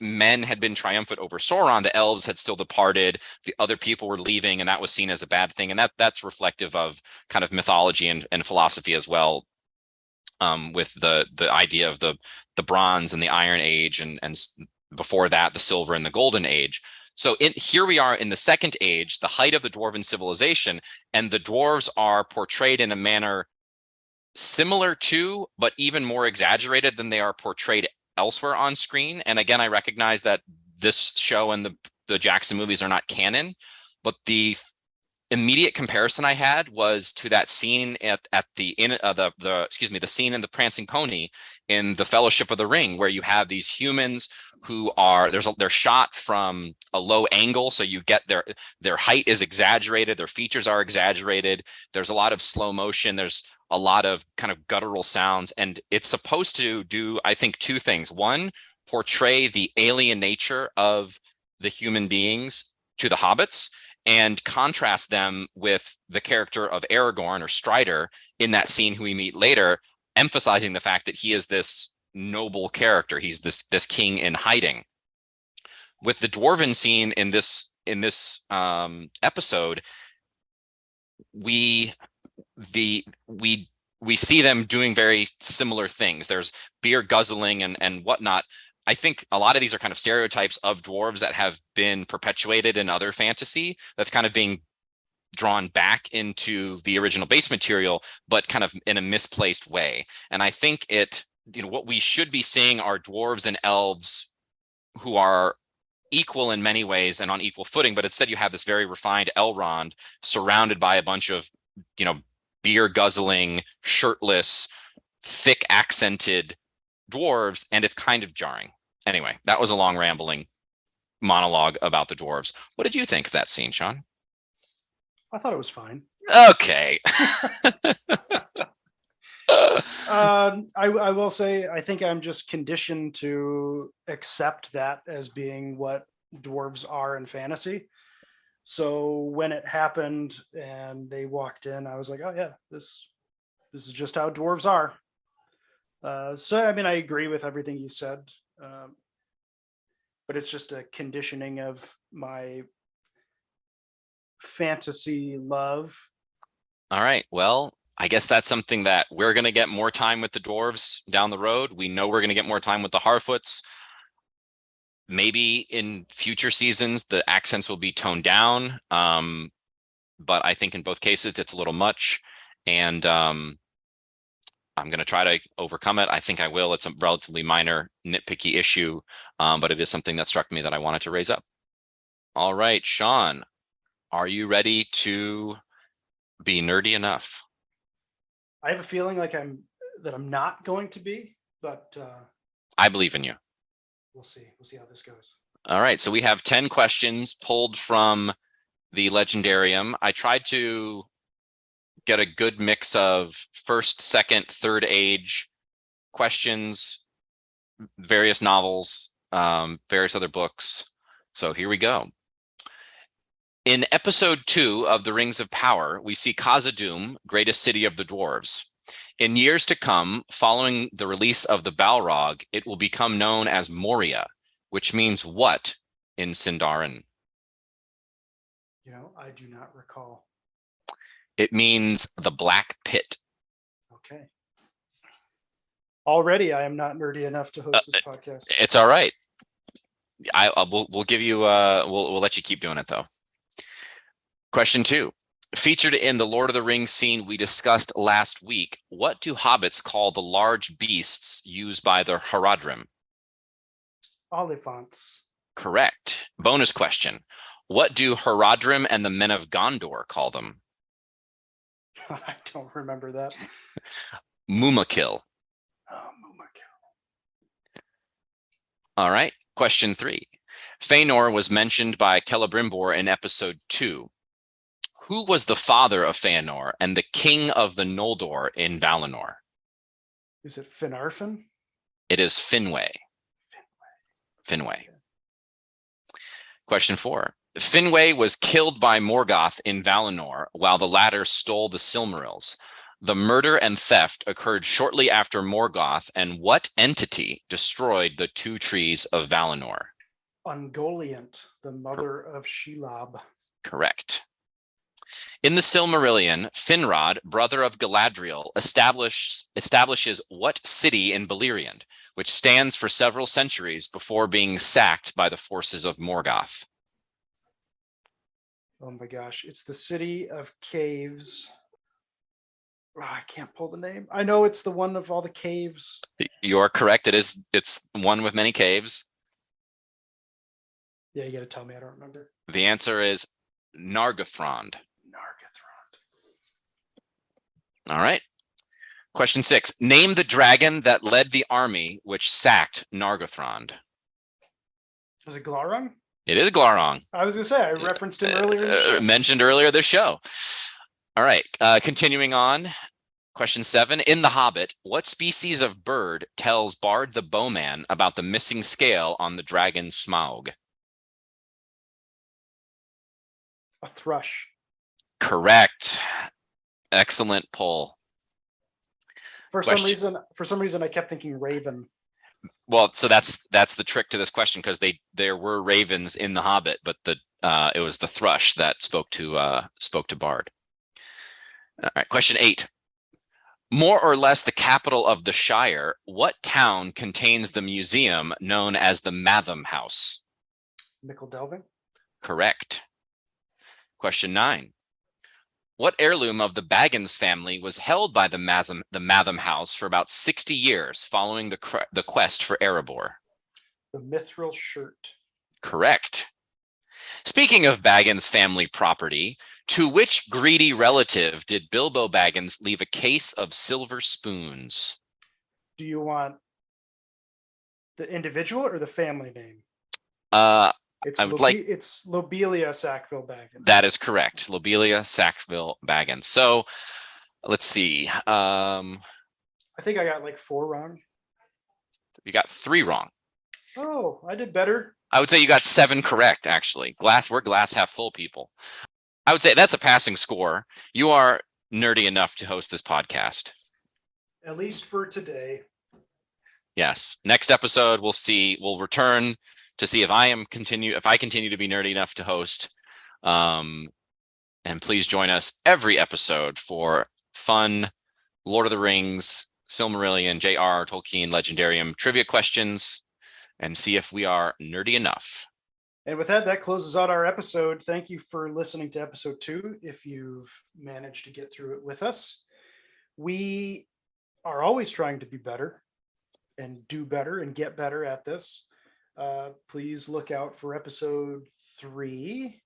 Speaker 2: men had been triumphant over Sauron, the elves had still departed, the other people were leaving, and that was seen as a bad thing. And that's reflective of kind of mythology and philosophy as well, with the idea of the Bronze and the Iron Age, and before that, the Silver and the Golden Age. So here we are in the Second Age, the height of the Dwarven civilization, and the dwarves are portrayed in a manner similar to, but even more exaggerated than they are portrayed elsewhere on screen. And again, I recognize that this show and the Jackson movies are not canon, but the immediate comparison I had was to that scene the scene in the Prancing Pony in the Fellowship of the Ring, where you have these humans who are they're shot from a low angle, so you get their height is exaggerated, their features are exaggerated. There's a lot of slow motion. There's a lot of kind of guttural sounds, and it's supposed to do, I think, two things. One, portray the alien nature of the human beings to the hobbits, and contrast them with the character of Aragorn, or Strider, in that scene who we meet later, emphasizing the fact that he is this noble character. He's this king in hiding. With the dwarven scene in this episode, we see them doing very similar things. There's beer guzzling and whatnot. I think a lot of these are kind of stereotypes of dwarves that have been perpetuated in other fantasy that's kind of being drawn back into the original base material, but kind of in a misplaced way. And I think what we should be seeing are dwarves and elves who are equal in many ways and on equal footing, but instead you have this very refined Elrond surrounded by a bunch of, beer guzzling, shirtless, thick accented dwarves, and it's kind of jarring. Anyway, that was a long rambling monologue about the dwarves. What did you think of that scene, Sean?
Speaker 1: I thought it was fine.
Speaker 2: Okay.
Speaker 1: I will say, I think I'm just conditioned to accept that as being what dwarves are in fantasy. So when it happened and they walked in, I was like, oh yeah, this is just how dwarves are. So, I mean, I agree with everything you said, but it's just a conditioning of my fantasy love.
Speaker 2: All right. Well, I guess that's something that we're going to get more time with the dwarves down the road. We know we're going to get more time with the Harfoots. Maybe in future seasons, the accents will be toned down. But I think in both cases, it's a little much. And I'm going to try to overcome it. I think I will. It's a relatively minor, nitpicky issue, but it is something that struck me that I wanted to raise up. All right, Sean, are you ready to be nerdy enough?
Speaker 1: I have a feeling like I'm not going to be, but
Speaker 2: I believe in you.
Speaker 1: We'll see. We'll see how this goes.
Speaker 2: All right. So we have 10 questions pulled from the Legendarium. I tried to get a good mix of first, second, third age questions, various novels, various other books. So here we go. In episode 2 of The Rings of Power, we see Khazad-dûm, greatest city of the dwarves. In years to come, following the release of the Balrog, it will become known as Moria, which means what in Sindarin?
Speaker 1: I do not recall.
Speaker 2: It means the Black Pit.
Speaker 1: Okay. Already, I am not nerdy enough to host this podcast.
Speaker 2: It's all right. We'll give you. We'll let you keep doing it though. Question 2. Featured in the Lord of the Rings scene we discussed last week, what do hobbits call the large beasts used by the Haradrim?
Speaker 1: Oliphants.
Speaker 2: Correct. Bonus question. What do Haradrim and the Men of Gondor call them?
Speaker 1: I don't remember that.
Speaker 2: Mumakil.
Speaker 1: Oh, Mumakil.
Speaker 2: All right. Question 3. Fëanor was mentioned by Celebrimbor in episode 2. Who was the father of Fëanor and the king of the Noldor in Valinor?
Speaker 1: Is it Finarfin?
Speaker 2: It is Finwë. Finwë. Question 4. Finwë was killed by Morgoth in Valinor while the latter stole the Silmarils. The murder and theft occurred shortly after Morgoth, and what entity destroyed the 2 trees of Valinor?
Speaker 1: Ungoliant, the mother of Shelob.
Speaker 2: Correct. In the Silmarillion, Finrod, brother of Galadriel, establishes what city in Beleriand, which stands for several centuries before being sacked by the forces of Morgoth?
Speaker 1: Oh my gosh, it's the city of caves. Oh, I can't pull the name. I know it's the one of all the caves.
Speaker 2: You're correct. It's one with many caves.
Speaker 1: Yeah, you got to tell me. I don't remember.
Speaker 2: The answer is Nargothrond.
Speaker 1: Nargothrond.
Speaker 2: All right. Question 6. Name the dragon that led the army which sacked Nargothrond.
Speaker 1: Was it Glaurung?
Speaker 2: It is Glaurung.
Speaker 1: I was going to say, I referenced him earlier. In the show.
Speaker 2: Mentioned earlier this show. All right. Continuing on. Question 7. In The Hobbit, what species of bird tells Bard the Bowman about the missing scale on the dragon Smaug?
Speaker 1: A thrush.
Speaker 2: Correct. Excellent pull.
Speaker 1: For some reason, I kept thinking raven.
Speaker 2: Well, so that's the trick to this question, because there were ravens in The Hobbit, but it was the thrush that spoke to Bard. All right, question 8. More or less the capital of the Shire, what town contains the museum known as the Matham House?
Speaker 1: Mickle Delving.
Speaker 2: Correct. Question 9. What heirloom of the Baggins family was held by the Matham House for about 60 years following the quest for Erebor?
Speaker 1: The mithril shirt.
Speaker 2: Correct. Speaking of Baggins family property, to which greedy relative did Bilbo Baggins leave a case of silver spoons?
Speaker 1: Do you want the individual or the family name? It's Lobelia Sackville Baggins.
Speaker 2: That is correct. Lobelia Sackville Baggins. So let's see.
Speaker 1: I think I got like 4 wrong.
Speaker 2: You got 3 wrong.
Speaker 1: Oh, I did better.
Speaker 2: I would say you got 7 correct, actually. We're glass half full people. I would say that's a passing score. You are nerdy enough to host this podcast.
Speaker 1: At least for today.
Speaker 2: Yes. Next episode, we'll return to see if I continue to be nerdy enough to host. And please join us every episode for fun Lord of the Rings, Silmarillion, J.R. Tolkien, Legendarium trivia questions, and see if we are nerdy enough.
Speaker 1: And with that closes out our episode. Thank you for listening to episode 2. If you've managed to get through it with us, we are always trying to be better and do better and get better at this. Please look out for episode 3.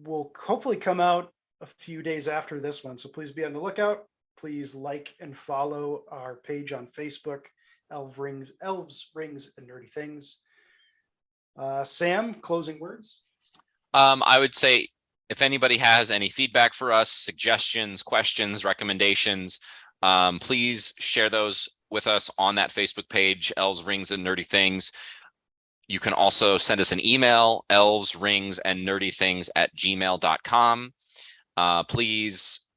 Speaker 1: Will hopefully come out a few days after this one. So please be on the lookout. Please like and follow our page on Facebook, Elves, Rings, and Nerdy Things. Sam, closing words?
Speaker 2: I would say if anybody has any feedback for us, suggestions, questions, recommendations, please share those with us on that Facebook page, Elves, Rings, and Nerdy Things. You can also send us an email, elvesringsandnerdythings@gmail.com. Please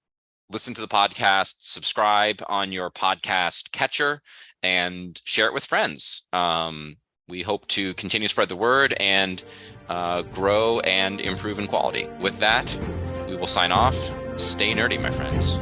Speaker 2: listen to the podcast, subscribe on your podcast catcher, and share it with friends. We hope to continue to spread the word and grow and improve in quality. With that, we will sign off. Stay nerdy, my friends.